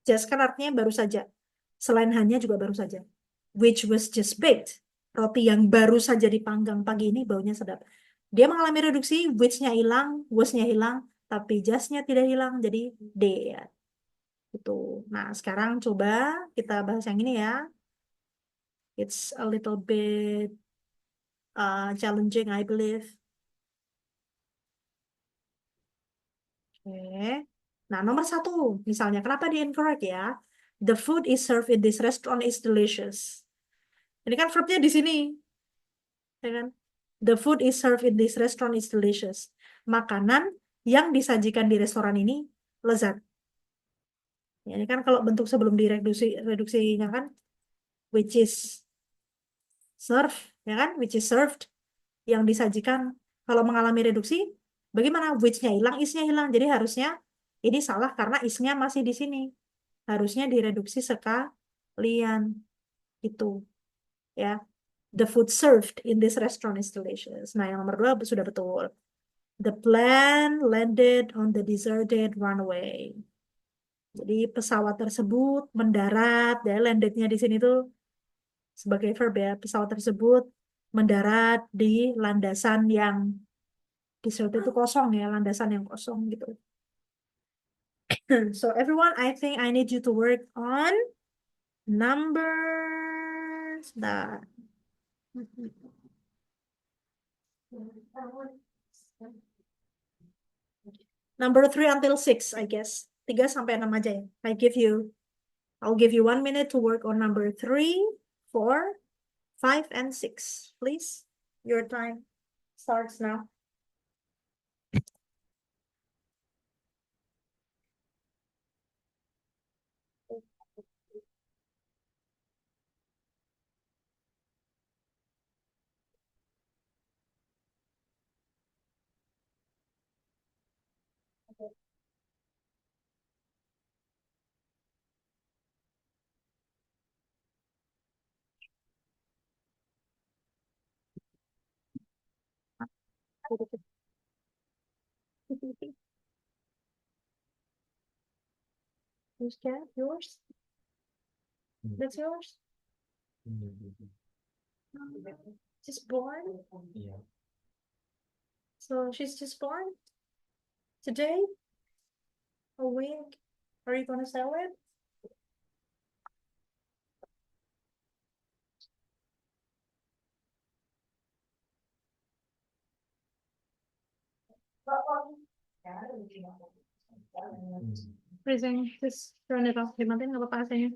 Just kan artinya baru saja. Selain hanya juga baru saja. Which was just baked. Roti yang baru saja dipanggang pagi ini baunya sedap. Dia mengalami reduksi, which-nya hilang, was-nya hilang, tapi just-nya tidak hilang, jadi did. Gitu. Nah, sekarang coba kita bahas yang ini ya. It's a little bit challenging, I believe. Oke. Nah, nomor 1, misalnya, kenapa di incorrect ya? The food is served in this restaurant is delicious. Ini kan verbnya di sini, ya kan? The food is served in this restaurant is delicious. Makanan yang disajikan di restoran ini lezat. Ya, ini kan kalau bentuk sebelum reduksinya kan, which is served, ya kan? Which is served, yang disajikan. Kalau mengalami reduksi, bagaimana? Which-nya hilang, is-nya hilang. Jadi harusnya ini salah karena is-nya masih di sini. Harusnya direduksi sekalian. Itu. Ya. The food served in this restaurant is delicious. Nah, yang nomor 2 sudah betul. The plane landed on the deserted runway. Jadi pesawat tersebut mendarat, ya landednya di sini tuh sebagai verb ya. Pesawat tersebut mendarat di landasan yang deserted itu kosong ya, landasan yang kosong gitu. So everyone, I think I need you to work on numbers. Nah. Number 3 until 6, I guess. 3 sampai 6 aja ya. I'll give you 1 minute to work on number 3, 4, 5, and 6. Please, your time starts now. Who's that? Yours? That's yours? Just born? Iya. So she's just born? Today? A week? Are you gonna sell it? Freezing, just turn it off. Dimatiin nggak apa-apa AC-nya.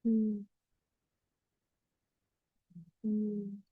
Hmm. Hmm.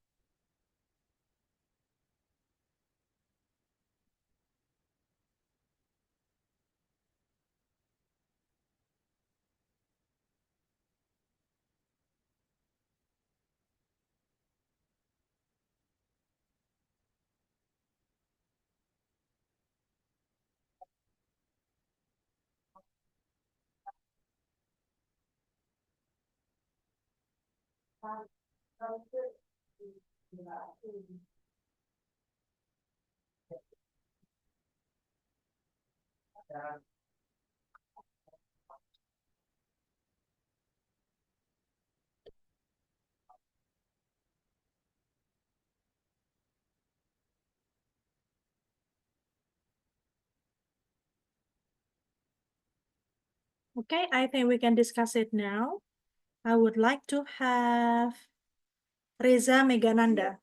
Okay, I think we can discuss it now. I would like to have Reza Megananda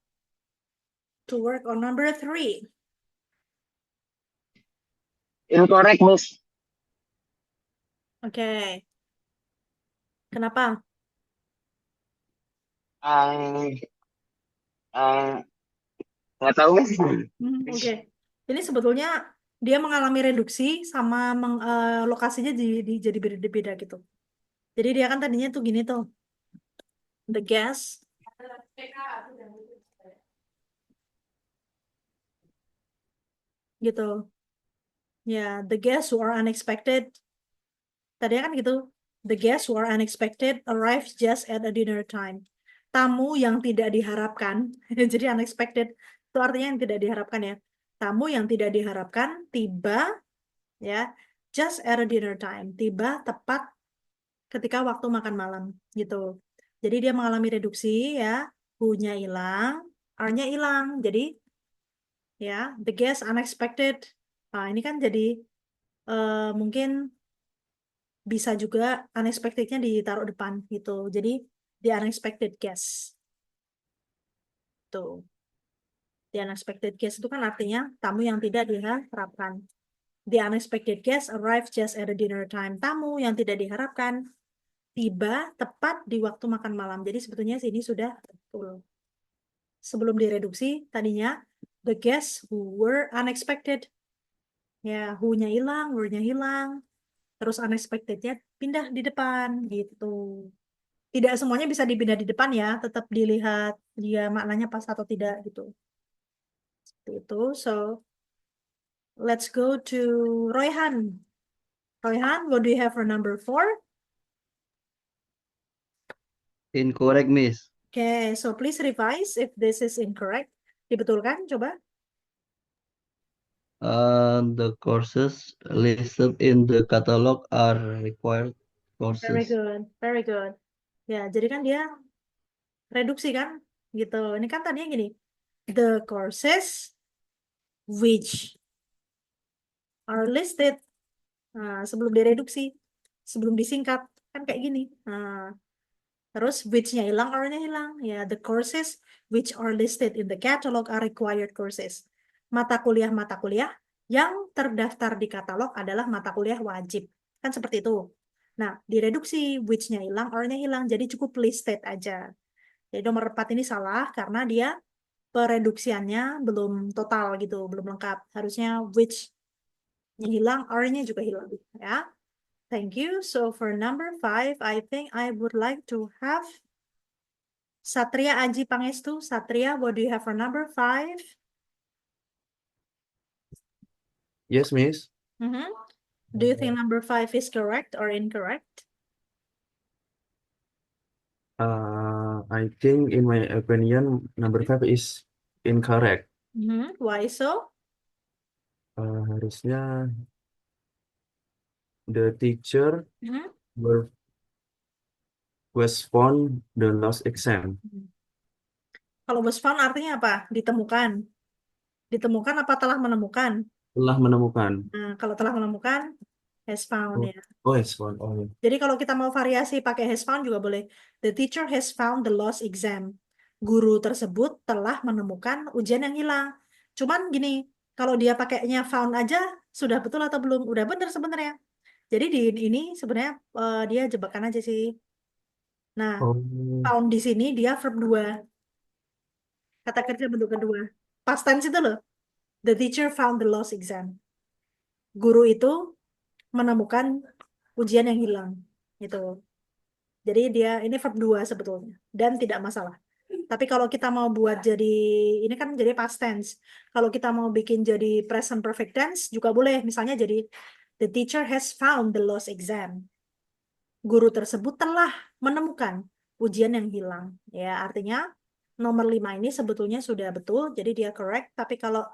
to work on number 3. Incorrect, Miss. Okay. Kenapa? Nggak tahu, Miss. Oke. Ini sebetulnya dia mengalami reduksi sama lokasinya jadi beda-beda gitu. Jadi dia kan tadinya tuh gini tuh. The gas. Gitu. Ya, the guests who are unexpected. Tadinya kan gitu. The guests who are unexpected arrives just at a dinner time. Tamu yang tidak diharapkan. Jadi unexpected itu artinya yang tidak diharapkan ya. Tamu yang tidak diharapkan tiba ya just at a dinner time. Tiba tepat ketika waktu makan malam gitu. Jadi dia mengalami reduksi ya, who-nya hilang, are-nya hilang. Jadi ya, the guest unexpected. Nah, ini kan jadi mungkin bisa juga unexpected-nya ditaruh depan gitu. Jadi the unexpected guest. Tuh. The unexpected guest itu kan artinya tamu yang tidak diharapkan. The unexpected guest arrived just at a dinner time. Tamu yang tidak diharapkan tiba tepat di waktu makan malam. Jadi sebetulnya sini sudah betul. Sebelum direduksi, tadinya the guests who were unexpected. Ya, who-nya hilang, were-nya hilang. Terus unexpected-nya pindah di depan gitu. Tidak semuanya bisa dipindah di depan ya, tetap dilihat dia maknanya pas atau tidak gitu. Seperti itu. So, let's go to Royhan. Royhan, what do you have for number 4? Incorrect, Miss. Okay, so please revise if this is incorrect. Dibetulkan, coba. The courses listed in the catalog are required Very courses. good, very good. Ya, jadi kan dia reduksi kan, gitu. Ini kan tadinya gini, the courses which are listed. Nah, sebelum direduksi, sebelum disingkat, kan kayak gini. Nah, terus which-nya hilang, or-nya hilang. Ya, the courses which are listed in the catalog are required courses. Mata kuliah yang terdaftar di katalog adalah mata kuliah wajib. Kan seperti itu. Nah, direduksi, which-nya hilang, or-nya hilang. Jadi cukup listed aja. Jadi nomor 4 ini salah karena dia pereduksiannya belum total gitu, belum lengkap. Harusnya which-nya hilang, or-nya juga hilang. Ya. Thank you. So for number 5, I think I would like to have Satria Aji Pangestu. Satria, what do you have for number 5? Yes, Miss. Do you think number 5 is correct or incorrect? I think in my opinion, number 5 is incorrect. Why so? Harusnya the teacher were was found the lost exam. Kalau was found artinya apa? Ditemukan. Ditemukan apa telah menemukan? Telah menemukan. Nah, kalau telah menemukan, has found ya. Oh, yes, found. Oh, yeah. Jadi kalau kita mau variasi pakai has found juga boleh. The teacher has found the lost exam. Guru tersebut telah menemukan ujian yang hilang. Cuman gini, kalau dia pakainya found aja, sudah betul atau belum? Udah benar sebenarnya. Jadi di ini sebenarnya dia jebakan aja sih. Nah, Oh, found di sini dia verb 2. Kata kerja bentuk kedua. Past tense itu loh. The teacher found the lost exam. Guru itu menemukan ujian yang hilang. Gitu. Jadi dia ini verb 2 sebetulnya. Dan tidak masalah. Tapi kalau kita mau buat jadi, ini kan jadi past tense. Kalau kita mau bikin jadi present perfect tense juga boleh. Misalnya jadi, the teacher has found the lost exam. Guru tersebut telah menemukan ujian yang hilang. Ya, artinya nomor 5 ini sebetulnya sudah betul, jadi dia correct. Tapi kalau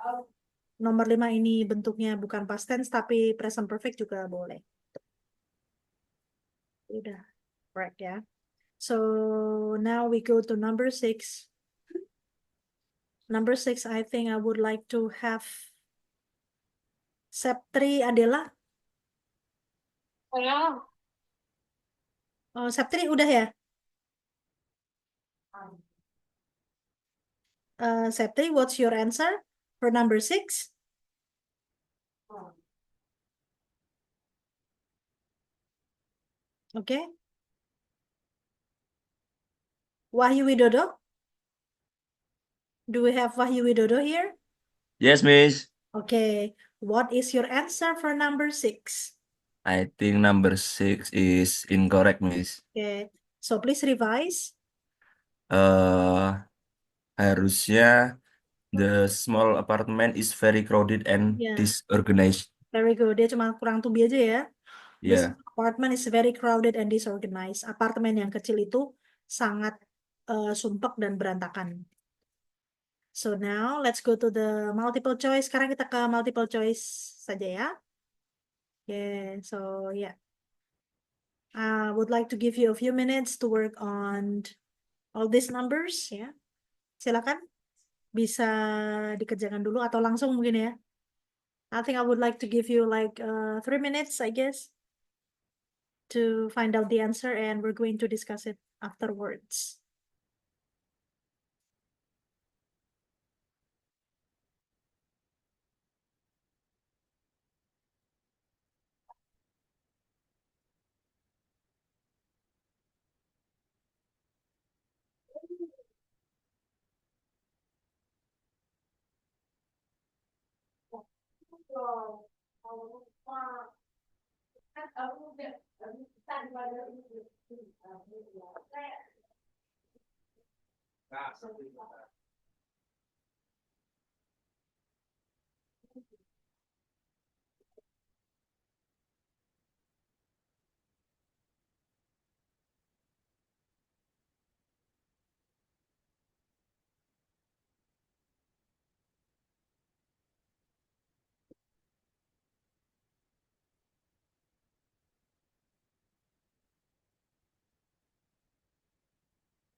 nomor 5 ini bentuknya bukan past tense, tapi present perfect juga boleh. Udah, correct ya. So, now we go to number 6. Number 6, I think I would like to have Septri Adela. Oh, Septri udah ya? Septri, what's your answer for number 6? Okay. Wahyu Widodo? Do we have Wahyu Widodo here? Yes, Miss. Okay. What is your answer for number 6? I think number 6 is incorrect, Miss. Okay. So please revise. Harusnya the small apartment is very crowded and Yeah. disorganized. Very good. Dia cuma kurang to be aja ya. This Yeah. apartment is very crowded and disorganized. Apartemen yang kecil itu sangat sumpek dan berantakan. So now let's go to the multiple choice. Sekarang kita ke multiple choice saja ya. Yeah, so yeah. I would like to give you a few minutes to work on all these numbers ya. Silakan bisa dikerjakan dulu atau langsung mungkin ya. I think I would like to give you like 3 minutes, I guess, to find out the answer, and we're going to discuss it afterwards.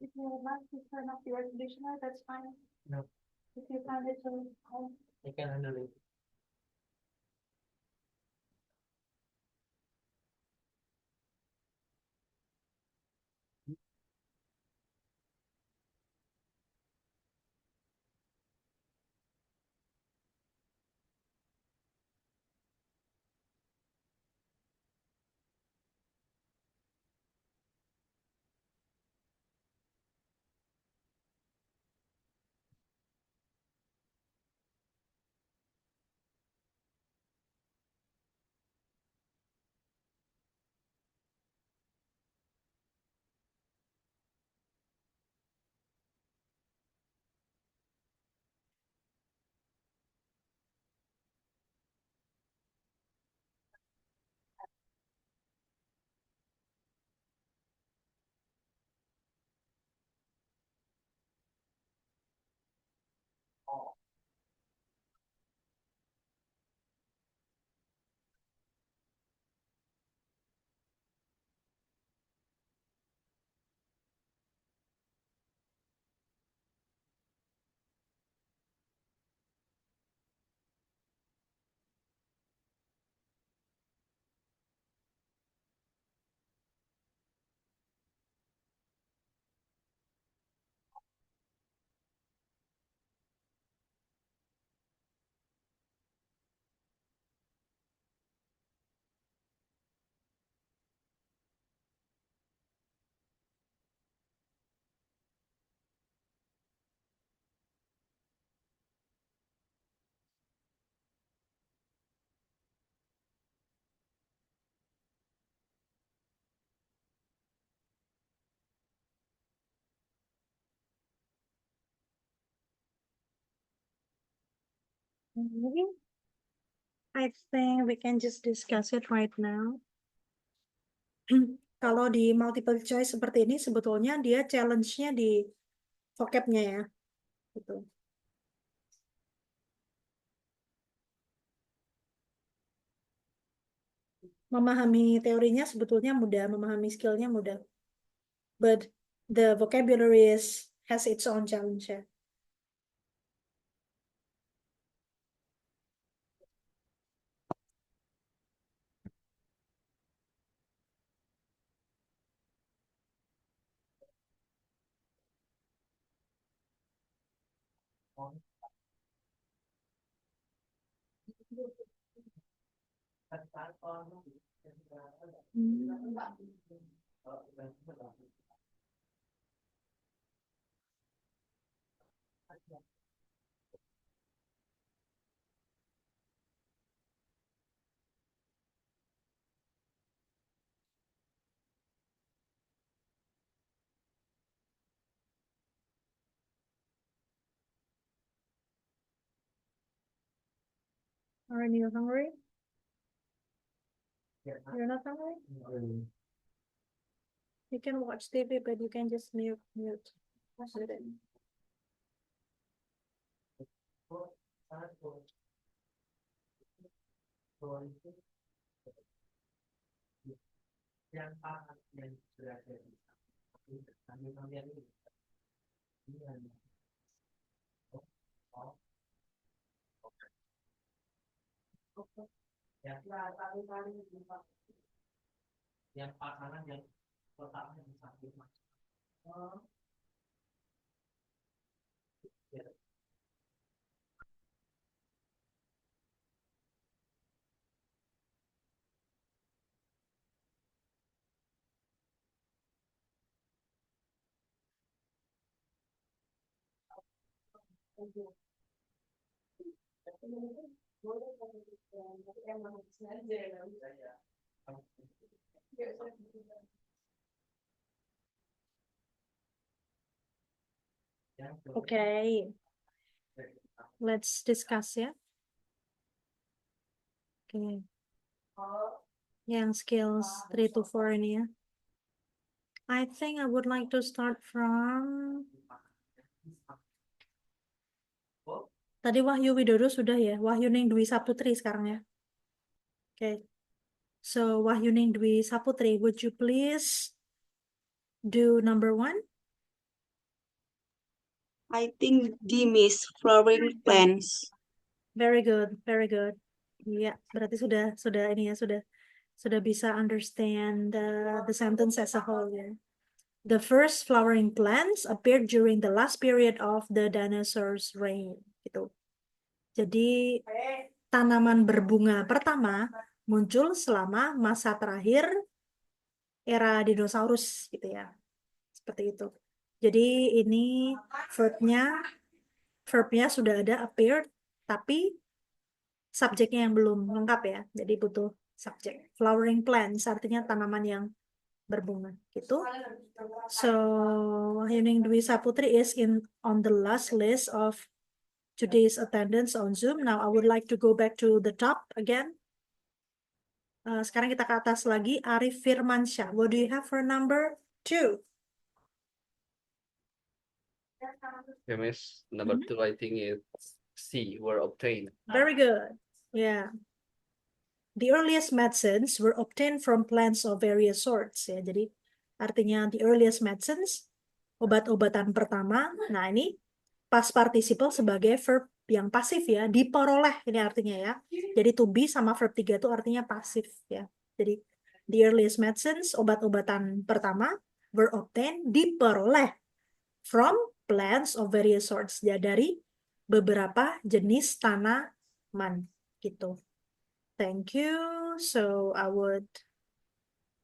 If you would like to turn off the air conditioner, that's fine. No. If you find it too cold. I can handle it. I think we can just discuss it right now. Kalau di multiple choice seperti ini sebetulnya dia challenge-nya di vocab-nya ya. Gitu. Memahami teorinya sebetulnya mudah, memahami skill-nya mudah. But the vocabulary has its own challenge ya. Are you hungry? You're not hungry? You can watch TV, but you can just mute. Mute it. Okay, let's discuss ya. Oke, yang skills 3 to 4 ini ya. I think I would like to start from tadi Wahyu Widodo sudah ya, Wahyuning Dwi Saputri sekarang ya. Oke, so Wahyuning Dwi Saputri, would you please do number 1? I think D, Miss, flowering plants. Very good, very good. Iya, berarti sudah ini ya, sudah bisa understand the sentence as a whole ya. The first flowering plants appeared during the last period of the dinosaurs' reign. Gitu. Jadi tanaman berbunga pertama muncul selama masa terakhir era dinosaurus gitu ya. Seperti itu. Jadi ini verbnya sudah ada appeared, tapi subjeknya yang belum lengkap ya. Jadi butuh subjek. Flowering plants artinya tanaman yang berbunga gitu. So Wahyuning Dwi Saputri is on the last list of today's attendance on Zoom. Now I would like to go back to the top again. Sekarang kita ke atas lagi. Arif Firmansyah. What do you have for number 2? Okay, Miss. Number 2, I think it's C, were obtained. Very good. Yeah. The earliest medicines were obtained from plants of various sorts. Ya, jadi artinya the earliest medicines, obat-obatan pertama. Nah ini past participle sebagai verb yang pasif ya, diperoleh ini artinya ya. Jadi to be sama verb 3 itu artinya pasif ya. Jadi the earliest medicines, obat-obatan pertama, were obtained, diperoleh from plants of various sorts. Ya, dari beberapa jenis tanaman gitu. Thank you. So I would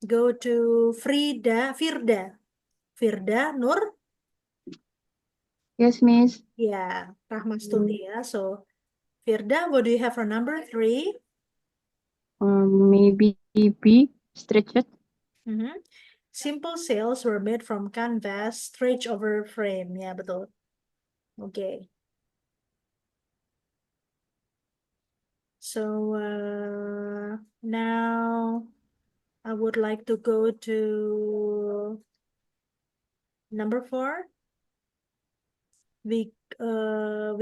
go to Firda Nur. Yes, Miss. Ya, Rahmastuti ya. So Firda, what do you have for number 3? Maybe B, stretched. Simple sails were made from canvas stretched over frame. Ya, betul. Oke. So now I would like to go to number 4. We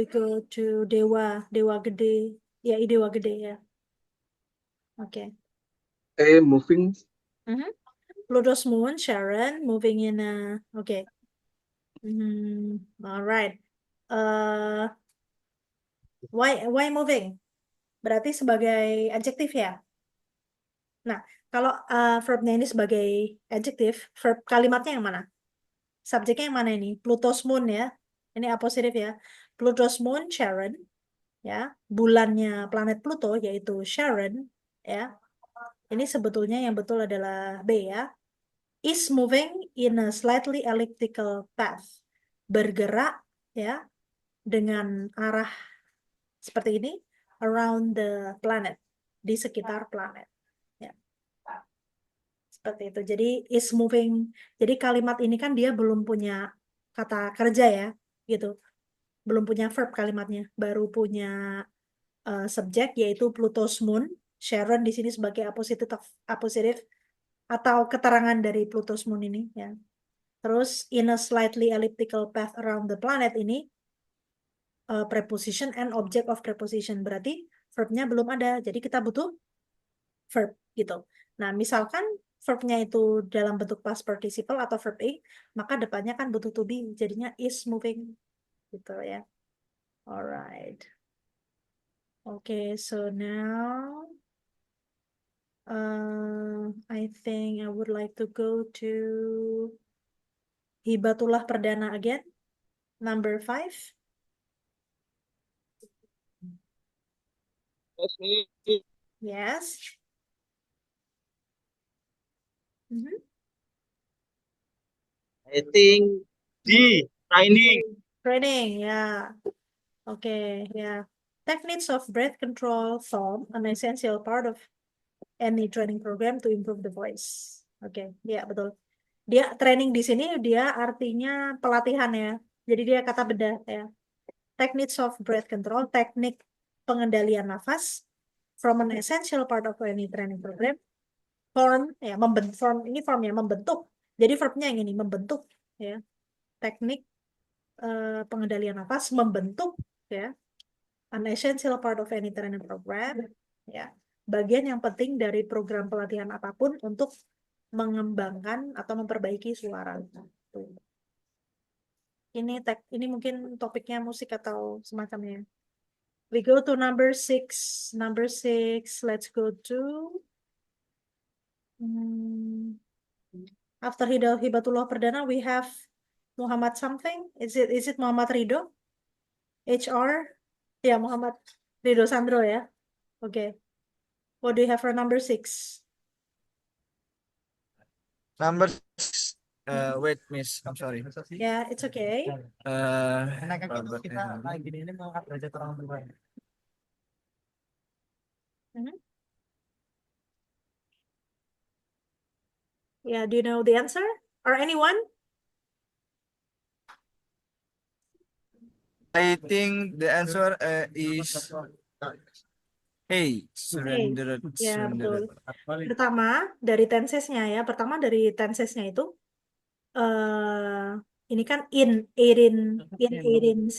go to Dewa Gede. Ya, Dewa Gede ya. Oke. A, moving. Pluto's moon, Sharon, moving in okay. All right. Why moving? Berarti sebagai adjektif ya. Nah, kalau verbnya ini sebagai adjektif, verb kalimatnya yang mana? Subjeknya yang mana ini? Pluto's moon ya. Ini apositif ya. Pluto's moon, Sharon. Ya, bulannya planet Pluto yaitu Sharon. Ya. Ini sebetulnya yang betul adalah B ya. Is moving in a slightly elliptical path. Bergerak ya dengan arah seperti ini around the planet, di sekitar planet. Ya. Seperti itu. Jadi is moving. Jadi kalimat ini kan dia belum punya kata kerja ya, gitu. Belum punya verb kalimatnya, baru punya subjek yaitu Pluto's moon. Sharon di sini sebagai apositif atau keterangan dari Pluto's moon ini ya. Terus in a slightly elliptical path around the planet ini preposition and object of preposition, berarti verbnya belum ada, jadi kita butuh verb gitu. Nah misalkan verbnya itu dalam bentuk past participle atau verb ing, maka depannya kan butuh to be, jadinya is moving gitu ya. Alright. Okay, so now I think I would like to go to Hibatullah Perdana again, number 5. Yes. Mhm. I think D, training. Training, yeah. Okay, yeah. Techniques of breath control form an essential part of any training program to improve the voice. Oke, ya betul. Dia training di sini dia artinya pelatihan ya. Jadi dia kata bedah ya. Techniques of breath control, teknik pengendalian nafas from an essential part of any training program. Form ya, form ini formnya membentuk. Jadi verbnya yang ini membentuk ya. Teknik pengendalian nafas membentuk ya. An essential part of any training program ya. Bagian yang penting dari program pelatihan apapun untuk mengembangkan atau memperbaiki suara. Tuh. Ini mungkin topiknya musik atau semacamnya. We go to number 6. Number 6, let's go to after Hibatullah Perdana we have Muhammad something. Is it Muhammad Ridho? HR? Ya, Muhammad Ridho Sandro ya. Oke. What do you have for number 6? Number wait, Miss. I'm sorry. Yeah, it's okay. Mhm. Yeah, do you know the answer? Or anyone? I think the answer is hey, surrendered, Ya, betul. surrendered. Pertama dari tensesnya ya. Pertama dari tensesnya itu ini kan in 1865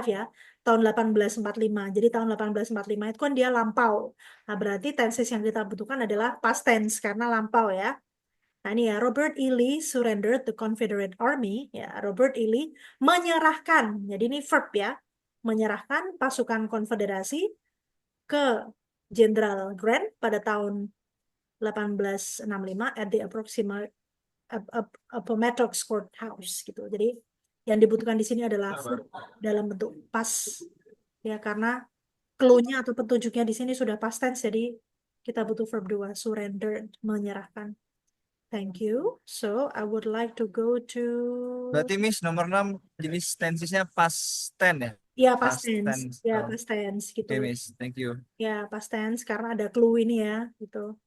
ya. Tahun 1845. Jadi tahun 1845 itu kan dia lampau. Nah, berarti tenses yang kita butuhkan adalah past tense karena lampau ya. Nah, ini ya, Robert E. Lee surrendered the Confederate Army. Ya, Robert E. Lee menyerahkan. Jadi ini verb ya. Menyerahkan pasukan konfederasi ke Jenderal Grant pada tahun 1865 at the Appomattox Courthouse gitu. Jadi yang dibutuhkan di sini adalah verb dalam bentuk past ya, karena clue-nya atau petunjuknya di sini sudah past tense, jadi kita butuh verb 2, surrendered, menyerahkan. Thank you. So I would like to go to Berarti Miss nomor 6 jenis tensesnya past tense ya? ya past Past tense. tense. Ya Oh. past tense gitu. Oke, Miss. Thank you. Ya past tense karena ada clue ini ya gitu.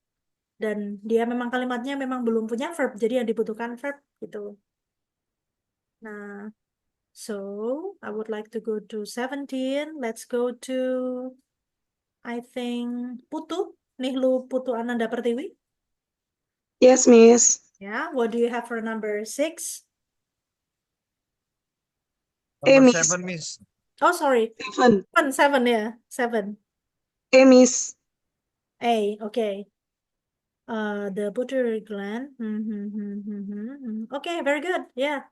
Dan dia memang kalimatnya memang belum punya verb, jadi yang dibutuhkan verb gitu. Nah, so I would like to go to 17. Let's go to I think Putu, Nihlu Putu Ananda Pertiwi. Yes, Miss. Yeah, what do you have for number 6? Number Miss. 7, Miss. Oh, sorry. 7. 7 ya, 7. Miss. A, okay. The pituitary gland. Okay, very good. Yeah.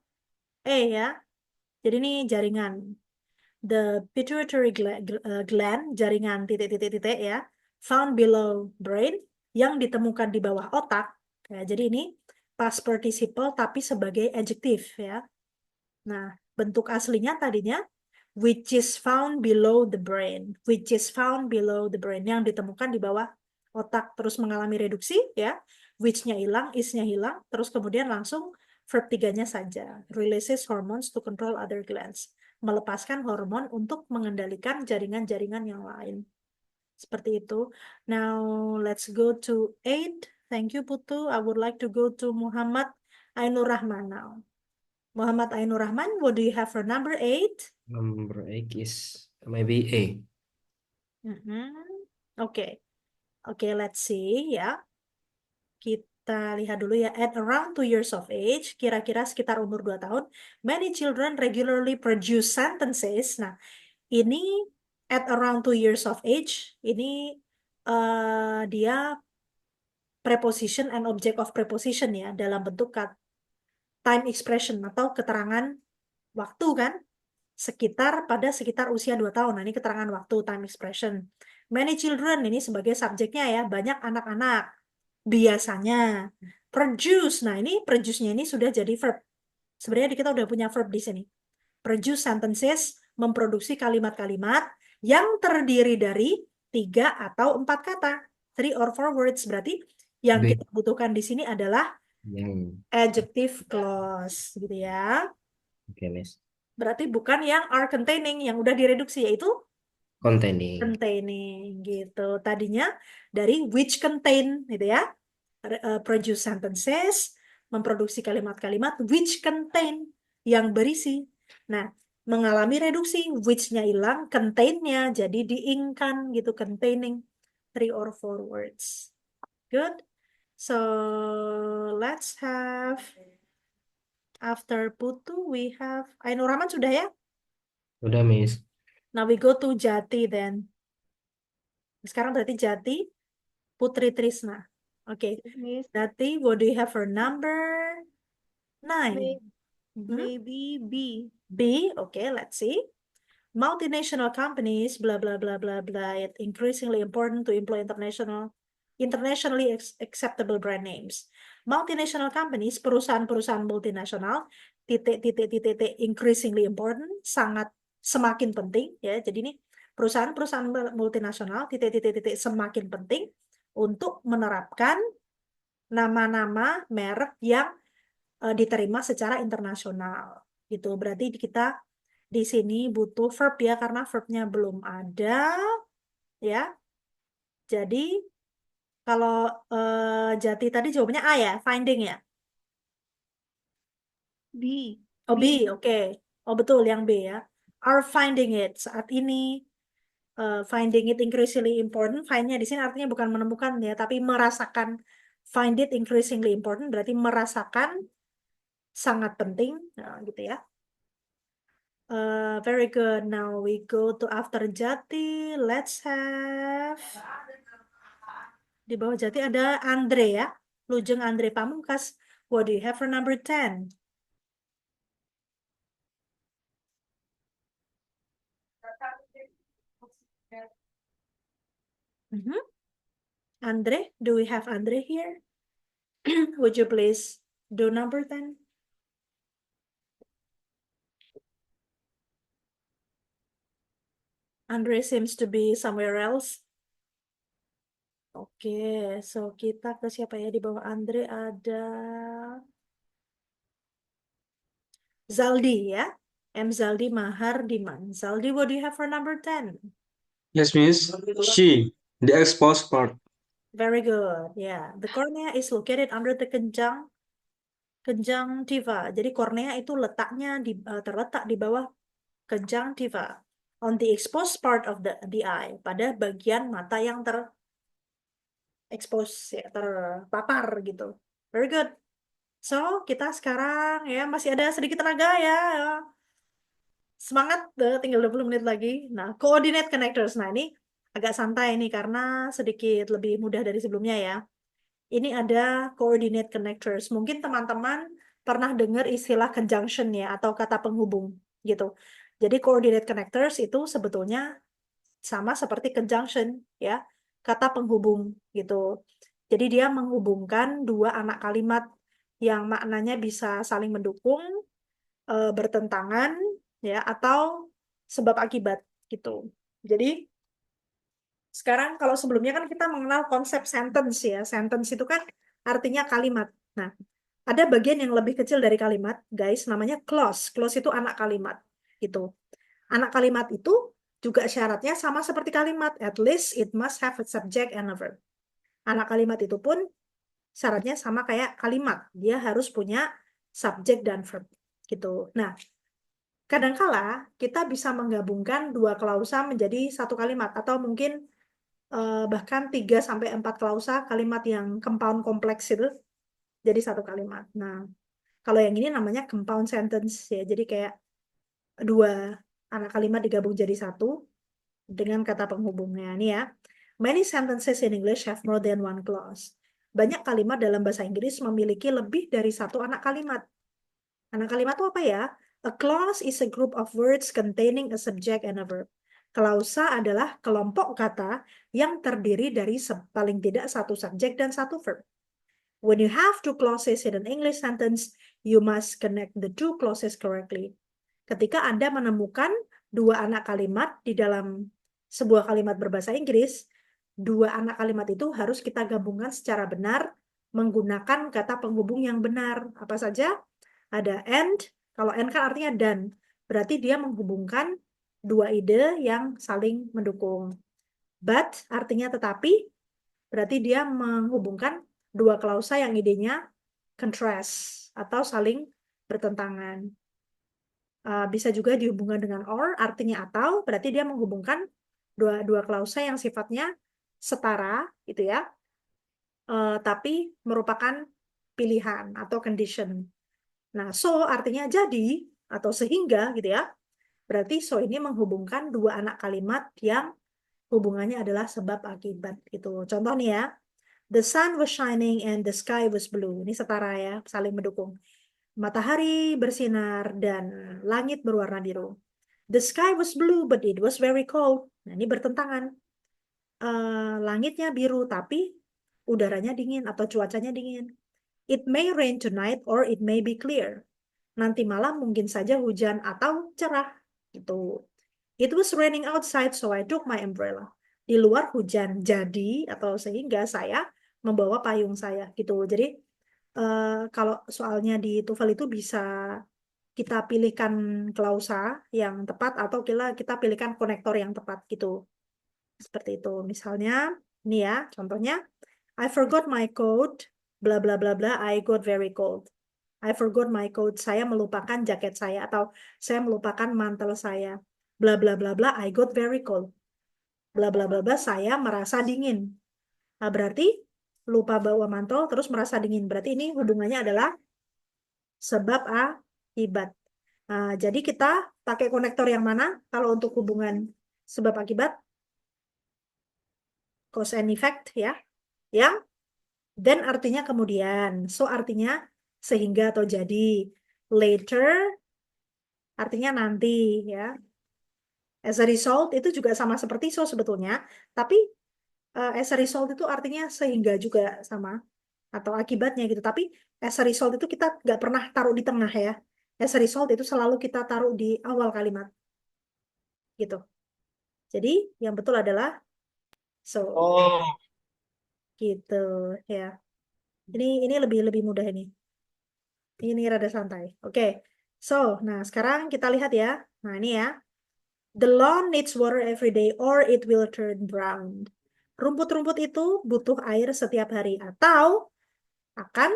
A ya. Jadi ini jaringan. The pituitary gland, jaringan titik-titik-titik ya, found below brain, yang ditemukan di bawah otak. Ya, jadi ini past participle tapi sebagai adjektif ya. Nah, bentuk aslinya tadinya which is found below the brain, which is found below the brain, yang ditemukan di bawah otak, terus mengalami reduksi ya, which-nya hilang, is-nya hilang, terus kemudian langsung verb 3-nya saja, releases hormones to control other glands, melepaskan hormon untuk mengendalikan jaringan-jaringan yang lain. Seperti itu. Now let's go to 8. Thank you Putu. I would like to go to Muhammad Ainur Rahman now. Muhammad Ainur Rahman, what do you have for number 8? Number 8 is maybe A. Okay. Okay, let's see ya. Kita lihat dulu ya. At around 2 years of age, kira-kira sekitar umur 2 tahun, many children regularly produce sentences. Nah, ini at around 2 years of age, ini dia preposition and object of preposition ya dalam bentuk time expression atau keterangan waktu kan, pada sekitar usia 2 tahun. Nah, ini keterangan waktu, time expression. Many children ini sebagai subjeknya ya, banyak anak-anak. Biasanya. Produce. Nah, ini produce-nya ini sudah jadi verb. Sebenarnya kita udah punya verb di sini. Produce sentences, memproduksi kalimat-kalimat yang terdiri dari 3 atau 4 kata. 3 or 4 words. Berarti yang B. kita butuhkan di sini adalah Yang. adjective clause gitu ya. Oke, Miss. Berarti bukan yang are containing, yang udah direduksi, yaitu Containing. containing gitu. Tadinya dari which contain gitu ya. Produce sentences, memproduksi kalimat-kalimat which contain, yang berisi. Nah, mengalami reduksi, which-nya hilang, contain-nya jadi diingkan gitu, containing 3 or 4 words. Good. So, let's have after Putu, we have Ainur Rahman sudah ya? Udah, Miss. Now we go to Jati then. Sekarang berarti Jati, Putri Trisna. Oke. Miss, Jati, what do you have for number 9? maybe B. B, okay, let's see. Multinational companies, blah, blah, blah, blah, blah. It's increasingly important to employ internationally acceptable brand names. Multinational companies, perusahaan-perusahaan multinasional, titik, increasingly important, semakin penting, ya. Jadi ini perusahaan-perusahaan multinasional, titik, semakin penting untuk menerapkan nama-nama merek yang diterima secara internasional. Gitu. Berarti kita di sini butuh verb ya, karena verbnya belum ada, ya. Jadi kalau Jati tadi jawabannya A ya, finding ya. B. Oh B, oke. Oh betul yang B ya. Are finding it saat ini, finding it increasingly important. Find-nya di sini artinya bukan menemukan ya, tapi merasakan. Find it increasingly important berarti merasakan sangat penting, nah, gitu ya. Very good. Now we go to after Jati. Let's have di bawah Jati ada Andre ya. Lujeng Andre Pamungkas. What do you have for number 10? Andre, do we have Andre here? Would you please do number 10? Andre seems to be somewhere else. Oke, so kita ke siapa ya di bawah Andre ada Zaldi ya. M. Zaldi Mahar Diman. Zaldi, what do you have for number 10? Yes, Miss. She, the exposed part. Very good. Yeah, the cornea is located under the conjunctiva. Jadi kornea itu letaknya terletak di bawah conjunctiva. On the exposed part of the eye, pada bagian mata yang terexpose ya, terpapar gitu. Very good. So, kita sekarang ya masih ada sedikit tenaga ya. Semangat, tinggal 20 menit lagi. Nah, coordinate connectors. Nah, ini agak santai nih karena sedikit lebih mudah dari sebelumnya ya. Ini ada coordinate connectors. Mungkin teman-teman pernah dengar istilah conjunction ya, atau kata penghubung gitu. Jadi coordinate connectors itu sebetulnya sama seperti conjunction ya, kata penghubung gitu. Jadi dia menghubungkan dua anak kalimat yang maknanya bisa saling mendukung, bertentangan ya, atau sebab akibat gitu. Jadi sekarang kalau sebelumnya kan kita mengenal konsep sentence ya. Sentence itu kan artinya kalimat. Nah, ada bagian yang lebih kecil dari kalimat, guys, namanya clause. Clause itu anak kalimat gitu. Anak kalimat itu juga syaratnya sama seperti kalimat. At least it must have a subject and a verb. Anak kalimat itu pun syaratnya sama kayak kalimat. Dia harus punya subjek dan verb gitu. Nah, kadangkala kita bisa menggabungkan dua klausa menjadi satu kalimat, atau mungkin bahkan 3-4 klausa kalimat yang compound kompleks itu jadi satu kalimat. Nah, kalau yang ini namanya compound sentence ya. Jadi kayak dua anak kalimat digabung jadi satu dengan kata penghubungnya. Nih ya. Many sentences in English have more than one clause. banyak kalimat dalam bahasa Inggris memiliki lebih dari satu anak kalimat. Anak kalimat itu apa ya? A clause is a group of words containing a subject and a verb. Klausa adalah kelompok kata yang terdiri dari paling tidak satu subjek dan satu verb. When you have two clauses in an English sentence, you must connect the two clauses correctly. Ketika Anda menemukan dua anak kalimat di dalam sebuah kalimat berbahasa Inggris, dua anak kalimat itu harus kita gabungkan secara benar menggunakan kata penghubung yang benar. Apa saja? Ada and, kalau and kan artinya dan. Berarti dia menghubungkan dua ide yang saling mendukung. But artinya tetapi, berarti dia menghubungkan dua klausa yang idenya contrast atau saling bertentangan. Bisa juga dihubungkan dengan or, artinya atau, berarti dia menghubungkan dua klausa yang sifatnya setara, gitu ya, tapi merupakan pilihan atau condition. Nah, so artinya jadi atau sehingga, gitu ya, berarti so ini menghubungkan dua anak kalimat yang hubungannya adalah sebab akibat, gitu. Contoh nih ya, the sun was shining and the sky was blue. Ini setara ya, saling mendukung. Matahari bersinar dan langit berwarna biru. The sky was blue but it was very cold. Nah, ini bertentangan. Langitnya biru tapi udaranya dingin atau cuacanya dingin. It may rain tonight or it may be clear. Nanti malam mungkin saja hujan atau cerah. Gitu. It was raining outside so I took my umbrella. Di luar hujan jadi atau sehingga saya membawa payung saya. Gitu. Jadi kalau soalnya di TOEFL itu bisa kita pilihkan klausa yang tepat atau kita pilihkan konektor yang tepat gitu. Seperti itu. Misalnya, ini ya, contohnya, I forgot my coat, bla bla bla bla, I got very cold. I forgot my coat, saya melupakan jaket saya, atau saya melupakan mantel saya. Bla bla bla bla, I got very cold. Bla bla bla bla, saya merasa dingin. Nah, berarti lupa bawa mantel terus merasa dingin. Berarti ini hubungannya adalah sebab akibat. Nah, jadi kita pakai konektor yang mana kalau untuk hubungan sebab akibat? Cause and effect ya. Yang then artinya kemudian. So artinya sehingga atau jadi. Later artinya nanti ya. As a result itu juga sama seperti so sebetulnya. Tapi as a result itu artinya sehingga juga sama. Atau akibatnya gitu. Tapi as a result itu kita nggak pernah taruh di tengah ya. As a result itu selalu kita taruh di awal kalimat. Gitu. Jadi yang betul adalah so. Oh, Gitu ya. Ini lebih mudah ini. Ini rada santai. Oke. So, nah sekarang kita lihat ya. Nah, ini ya. The lawn needs water every day or it will turn brown. Rumput-rumput itu butuh air setiap hari atau akan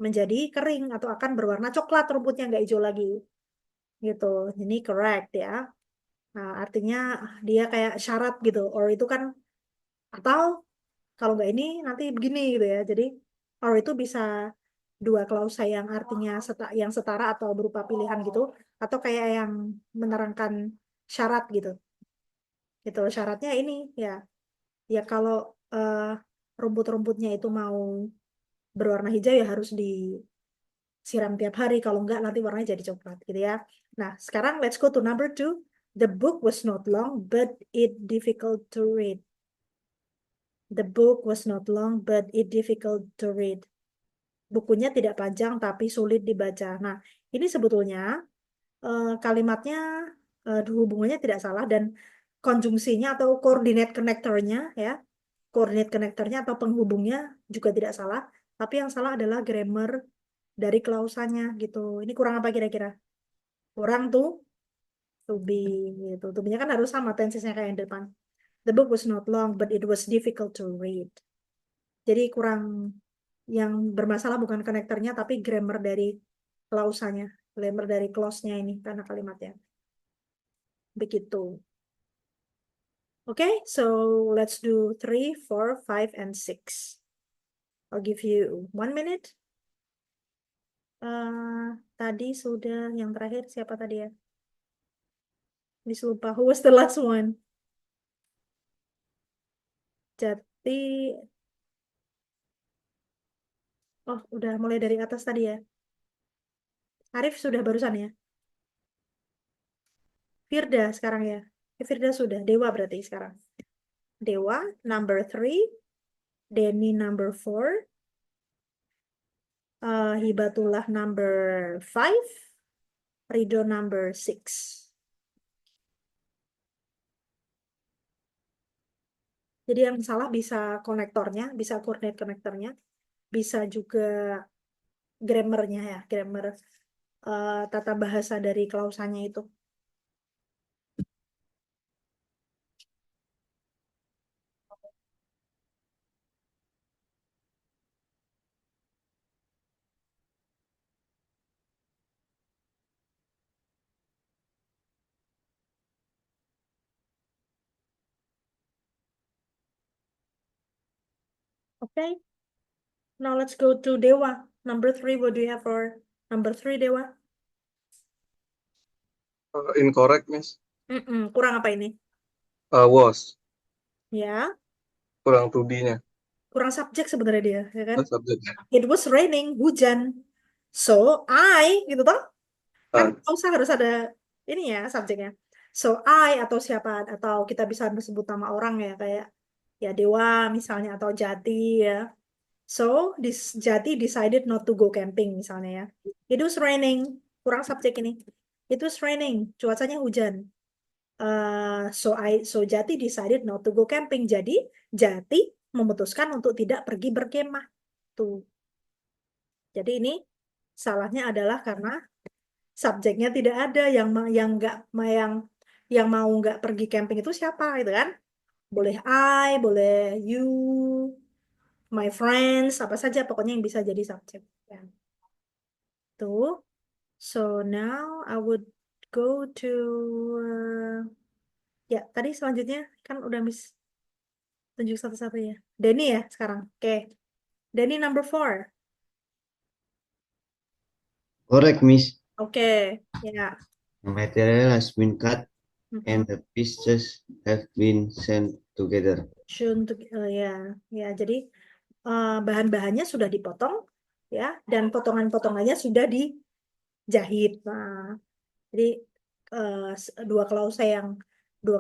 menjadi kering atau akan berwarna coklat, rumputnya nggak hijau lagi. Gitu. Ini correct ya. Nah, artinya dia kayak syarat gitu. Or itu kan atau kalau nggak ini nanti begini gitu ya. Jadi or itu bisa dua klausa yang artinya yang setara atau berupa pilihan gitu, atau kayak yang menerangkan syarat gitu. Gitu syaratnya ini ya. Ya kalau rumput-rumputnya itu mau berwarna hijau ya harus disiram tiap hari, kalau enggak nanti warnanya jadi coklat gitu ya. Nah, sekarang let's go to number 2. The book was not long but it difficult to read. The book was not long but it difficult to read. Bukunya tidak panjang tapi sulit dibaca. Nah, ini sebetulnya kalimatnya hubungannya tidak salah dan konjungsinya atau coordinate connector-nya ya. Coordinate connector-nya atau penghubungnya juga tidak salah, tapi yang salah adalah grammar dari klausanya gitu. Ini kurang apa kira-kira? Kurang to be gitu. To be-nya kan harus sama tensesnya kayak yang depan. The book was not long but it was difficult to read. Jadi kurang, yang bermasalah bukan konektornya tapi grammar dari klausanya, grammar dari clause-nya ini karena kalimatnya. Begitu. Okay, so let's do 3, 4, 5, and 6. I'll give you 1 minute. Tadi sudah yang terakhir siapa tadi ya? Miss lupa. Who was the last one? Jati. Oh, udah mulai dari atas tadi ya. Arif sudah barusan ya. Firda sekarang ya. Firda sudah. Dewa berarti sekarang. Dewa, number 3. Denny, number 4. Hibatullah, number 5. Rido, number 6. Jadi yang salah bisa konektornya, bisa coordinate konektornya, bisa juga grammarnya ya, grammar tata bahasa dari klausanya itu. Okay, now let's go to Dewa. Number 3, what do you have for number 3, Dewa? Incorrect, Miss. Kurang apa ini? Was. Ya, Kurang to be-nya. kurang subjek sebenarnya dia, ya kan? Subject. It was raining, hujan. So, I, gitu toh? Kan usah harus ada ini ya subjeknya. So, I atau siapa, atau kita bisa sebut nama orang ya, kayak ya Dewa misalnya, atau Jati ya. So, this Jati decided not to go camping misalnya ya. It was raining, kurang subjek ini. It was raining, cuacanya hujan. So Jati decided not to go camping. Jadi Jati memutuskan untuk tidak pergi berkemah. Tuh. Jadi ini salahnya adalah karena subjeknya tidak ada, yang mau nggak pergi camping itu siapa gitu kan? Boleh I, boleh you, my friends, apa saja pokoknya yang bisa jadi subjek. Ya. Tuh. So now I would go to ya tadi selanjutnya kan udah Miss tunjuk satu-satu ya. Denny ya sekarang. Oke. Denny number 4. Correct, Miss. Oke. Ya. The material has been cut and Mm-mm. the pieces have been sewn together. Ya. Ya, jadi bahan-bahannya sudah dipotong ya, dan potongan-potongannya sudah dijahit. Nah, jadi dua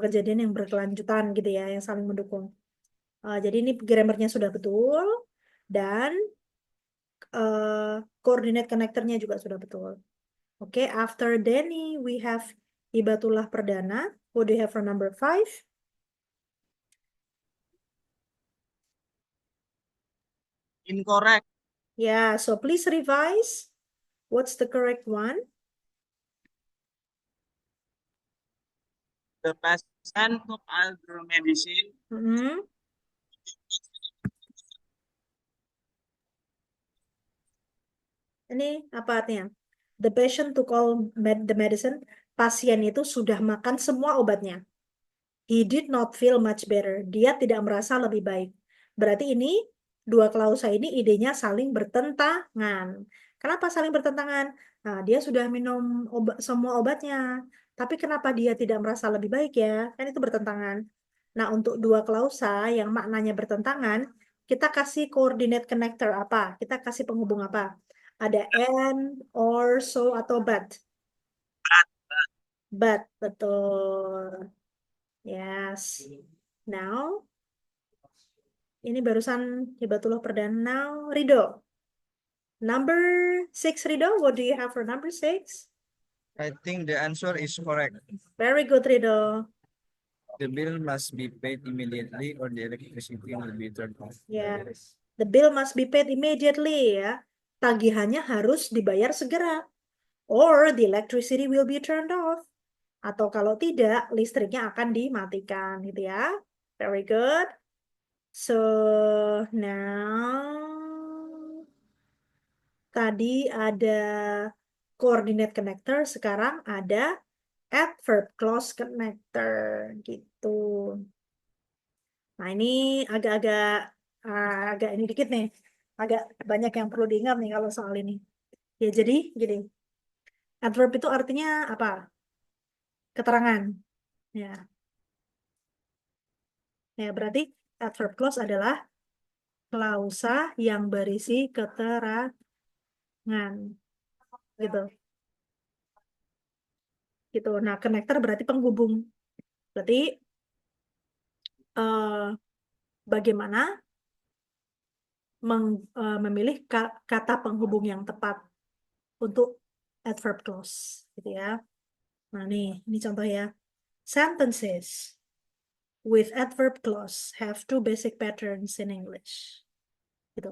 kejadian yang berkelanjutan gitu ya, yang saling mendukung. Jadi ini grammarnya sudah betul dan coordinate connectornya juga sudah betul. Oke, after Denny we have Hibatullah Perdana. What do you have for number 5? Incorrect. Yeah, so please revise. What's the correct one? The patient took all the medicine. Mm-hmm. Ini apa artinya? The patient took all the medicine. Pasien itu sudah makan semua obatnya. He did not feel much better. Dia tidak merasa lebih baik. Berarti ini dua klausa ini idenya saling bertentangan. Kenapa saling bertentangan? Nah, dia sudah minum semua obatnya. Tapi kenapa dia tidak merasa lebih baik ya? Kan itu bertentangan. Nah, untuk dua klausa yang maknanya bertentangan, kita kasih coordinate connector apa? Kita kasih penghubung apa? Ada and, or, so, atau but? But, betul. Yes. Now, ini barusan Hibatullah Perdana. Now, Rido. Number 6, Rido. What do you have for number 6? I think the answer is correct. Very good, Rido. The bill must be paid immediately or the electricity will be turned off. Yes. The bill must be paid immediately ya. Tagihannya harus dibayar segera. Or the electricity will be turned off. Atau kalau tidak, listriknya akan dimatikan gitu ya. Very good. So, now tadi ada coordinate connector, sekarang ada adverb clause connector gitu. Nah, ini agak ini dikit nih. Agak banyak yang perlu diingat nih kalau soal ini. Ya, jadi gini. Adverb itu artinya apa? Keterangan. Ya. Ya, berarti adverb clause adalah klausa yang berisi keterangan gitu. Gitu. Nah, connector berarti penghubung. Berarti bagaimana memilih kata penghubung yang tepat untuk adverb clause gitu ya. Nah, ini contoh ya. Sentences with adverb clause have two basic patterns in English. Gitu.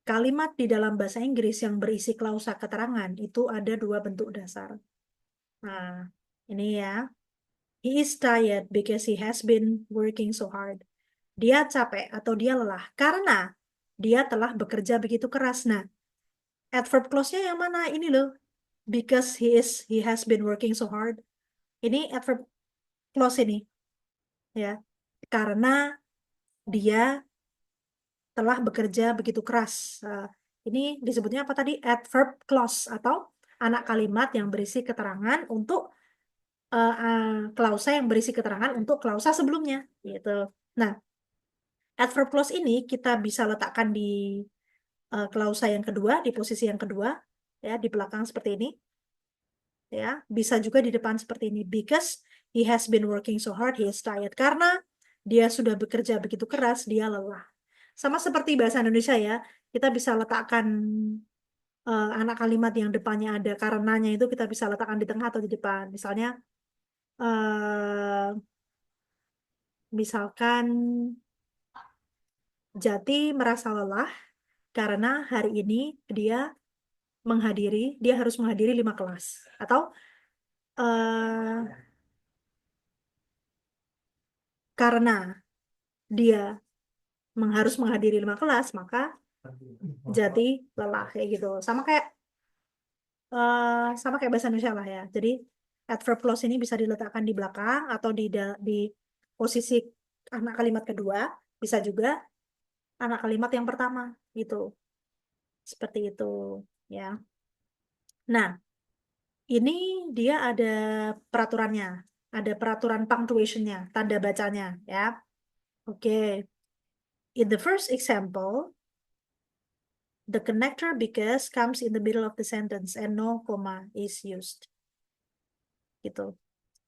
Kalimat di dalam bahasa Inggris yang berisi klausa keterangan itu ada dua bentuk dasar. Nah, ini ya. He is tired because he has been working so hard. Dia capek atau dia lelah karena dia telah bekerja begitu keras. Nah, adverb clause-nya yang mana? Ini loh. Because he has been working so hard. Ini adverb clause ini. Ya. Karena dia telah bekerja begitu keras. Ini disebutnya apa tadi? Adverb clause atau anak kalimat yang berisi keterangan untuk klausa yang berisi keterangan untuk klausa sebelumnya. Gitu. Nah, adverb clause ini kita bisa letakkan di klausa yang kedua, di posisi yang kedua, ya, di belakang seperti ini. Ya, bisa juga di depan seperti ini. Because he has been working so hard, he is tired. Karena dia sudah bekerja begitu keras, dia lelah. Sama seperti bahasa Indonesia ya, kita bisa letakkan anak kalimat yang depannya ada karenanya itu kita bisa letakkan di tengah atau di depan. Misalnya, misalkan Jati merasa lelah karena hari ini dia harus menghadiri 5 kelas. Atau karena dia harus menghadiri 5 kelas, maka Jati lelah kayak gitu. Sama kayak bahasa Indonesia lah ya. Jadi adverb clause ini bisa diletakkan di belakang atau di posisi anak kalimat kedua, bisa juga anak kalimat yang pertama gitu. Seperti itu ya. Nah, ini dia ada peraturannya, ada peraturan punctuation-nya, tanda bacanya ya. Oke. In the first example, the connector because comes in the middle of the sentence and no comma is used. Gitu.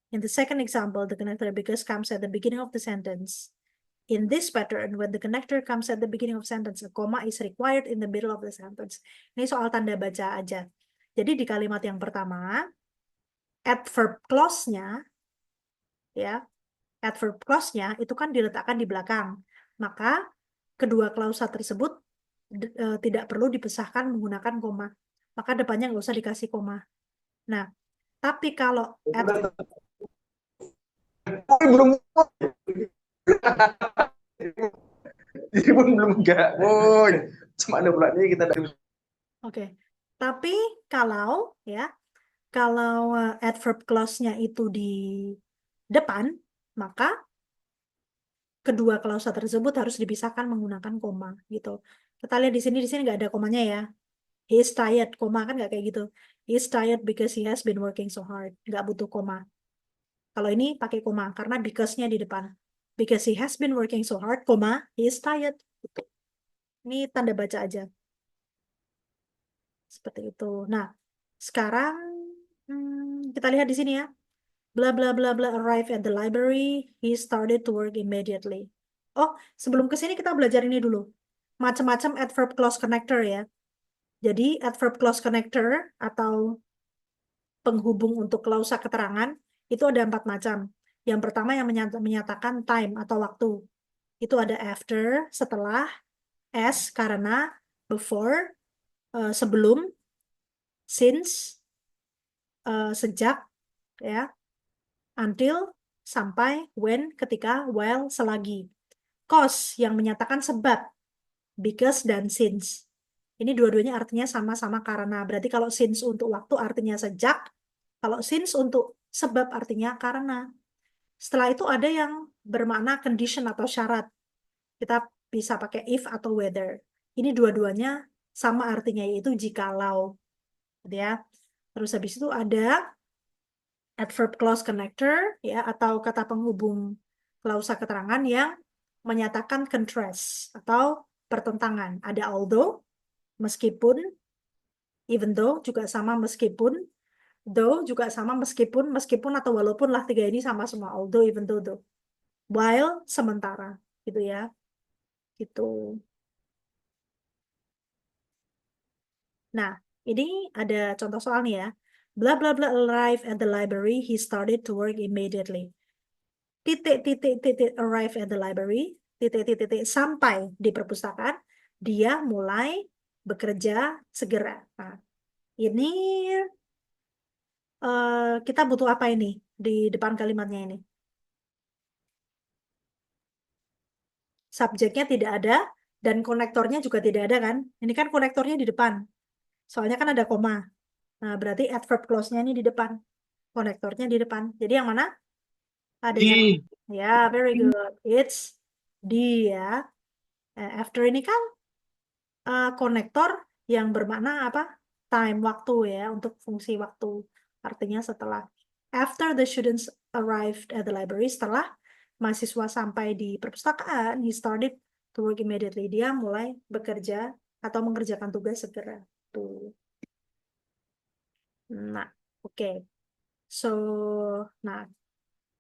In the second example, the connector because comes at the beginning of the sentence. In this pattern, when the connector comes at the beginning of sentence, a comma is required in the middle of the sentence. Ini soal tanda baca aja. Jadi di kalimat yang pertama, adverb clause-nya, ya, adverb clause-nya itu kan diletakkan di belakang. Maka kedua klausa tersebut tidak perlu dipisahkan menggunakan koma. Maka depannya nggak usah dikasih koma. Nah, tapi kalau belum ini pun belum enggak. Cuma ada bulannya kita ada. Oke. Tapi kalau adverb clause-nya itu di depan, maka kedua klausa tersebut harus dipisahkan menggunakan koma gitu. Kita lihat di sini nggak ada komanya ya. He is tired, koma kan nggak kayak gitu. He is tired because he has been working so hard. Nggak butuh koma. Kalau ini pakai koma karena because-nya di depan. Because he has been working so hard, koma, he is tired. Gitu. Ini tanda baca aja. Seperti itu. Nah, sekarang kita lihat di sini ya. Blah blah blah blah arrived at the library. He started to work immediately. Oh, sebelum ke sini kita belajar ini dulu. Macam-macam adverb clause connector ya. Jadi adverb clause connector atau penghubung untuk klausa keterangan itu ada 4 macam. Yang pertama yang menyatakan time atau waktu. Itu ada after, setelah, as, karena, before, sebelum, since, sejak, ya, until, sampai, when, ketika, while, selagi. Cause yang menyatakan sebab, because dan since. Ini dua-duanya artinya sama-sama karena. Berarti kalau since untuk waktu artinya sejak, kalau since untuk sebab artinya karena. Setelah itu ada yang bermakna condition atau syarat. Kita bisa pakai if atau whether. Ini dua-duanya sama artinya, yaitu jikalau. Ya. Terus habis itu ada adverb clause connector ya, atau kata penghubung klausa keterangan yang menyatakan contrast atau pertentangan. Ada although, meskipun, even though juga sama meskipun, though juga sama meskipun, meskipun atau walaupun lah, tiga ini sama semua. Although, even though, though. While, sementara. Gitu ya. Gitu. Nah, ini ada contoh soal nih ya. Blah blah blah arrived at the library. He started to work immediately. Titik titik titik arrive at the library. Titik titik titik sampai di perpustakaan. Dia mulai bekerja segera. Nah, ini kita butuh apa ini di depan kalimatnya ini? Subjeknya tidak ada dan konektornya juga tidak ada kan? Ini kan konektornya di depan. Soalnya kan ada koma. Nah, berarti adverb clause-nya ini di depan. Konektornya di depan. Jadi yang mana? Adanya. Ya, very good. It's D ya. After ini kan konektor yang bermakna apa? Time, waktu ya. Untuk fungsi waktu. Artinya setelah. After the students arrived at the library. Setelah mahasiswa sampai di perpustakaan, he started to work immediately. Dia mulai bekerja atau mengerjakan tugas segera. Tuh. Nah, oke. So, nah,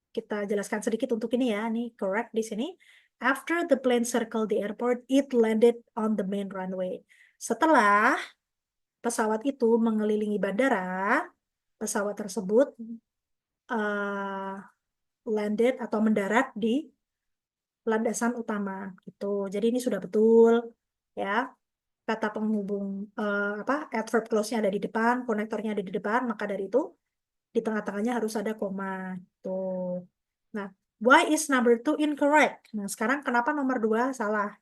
kita jelaskan sedikit untuk ini ya. Ini correct di sini. After the plane circled the airport, it landed on the main runway. Setelah pesawat itu mengelilingi bandara, pesawat tersebut landed atau mendarat di landasan utama. Gitu. Jadi ini sudah betul ya. Kata penghubung adverb clause-nya ada di depan, konektornya ada di depan, maka dari itu di tengah-tengahnya harus ada koma. Tuh. Nah, why is number 2 incorrect? Nah, sekarang kenapa nomor 2 salah?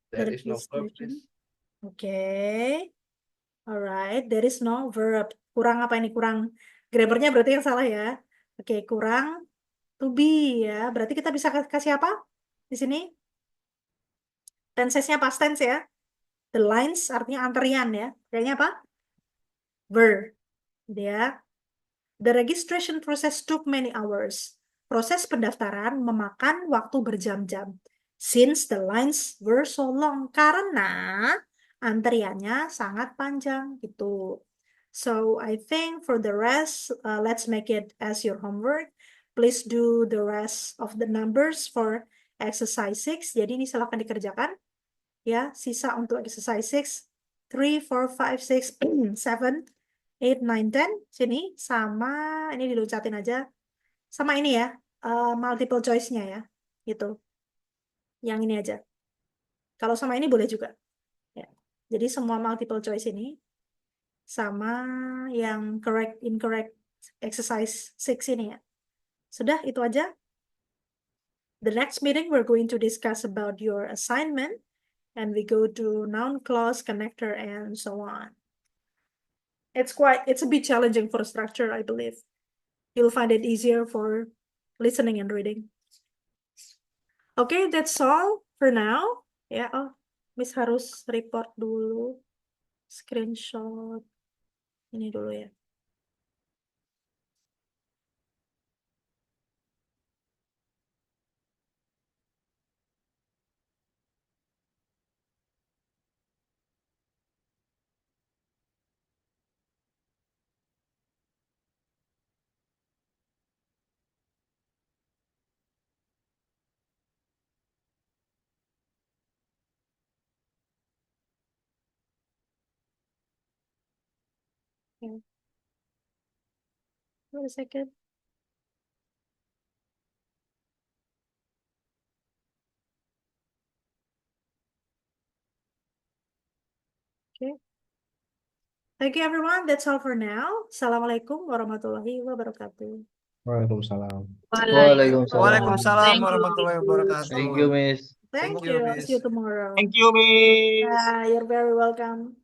There is no verb, Miss. Oke. Alright, there is no verb. Kurang apa ini? Kurang grammarnya berarti yang salah ya. Oke, kurang to be ya. Berarti kita bisa kasih apa di sini? Tenses-nya past tense ya. The lines artinya antrian ya. Kayaknya apa? Were. Ya. The registration process took many hours. Proses pendaftaran memakan waktu berjam-jam. Since the lines were so long. Karena antriannya sangat panjang gitu. So I think for the rest, let's make it as your homework. Please do the rest of the numbers for exercise 6. Jadi ini silakan dikerjakan. Ya, sisa untuk exercise 6, 3, 4, 5, 6, 7, 8, 9, 10. Sini sama ini diloncatin aja. Sama ini ya, multiple choice-nya ya. Gitu. Yang ini aja. Kalau sama ini boleh juga. Ya. Jadi semua multiple choice ini sama yang correct, incorrect exercise 6 ini ya. Sudah, itu aja. The next meeting we're going to discuss about your assignment. And we go to noun, clause, connector, and so on. It's a bit challenging for structure, I believe. You'll find it easier for listening and reading. Okay, that's all for now. Ya, Miss harus report dulu. Screenshot. Ini dulu ya. Okay. Wait a second. Okay. Thank you everyone. That's all for now. Assalamualaikum warahmatullahi wabarakatuh. Waalaikumsalam. Waalaikumsalam. Waalaikumsalam warahmatullahi wabarakatuh. Thank you, Miss. Thank Thank you, you. Miss. See you tomorrow. Thank you, Miss. You're very welcome.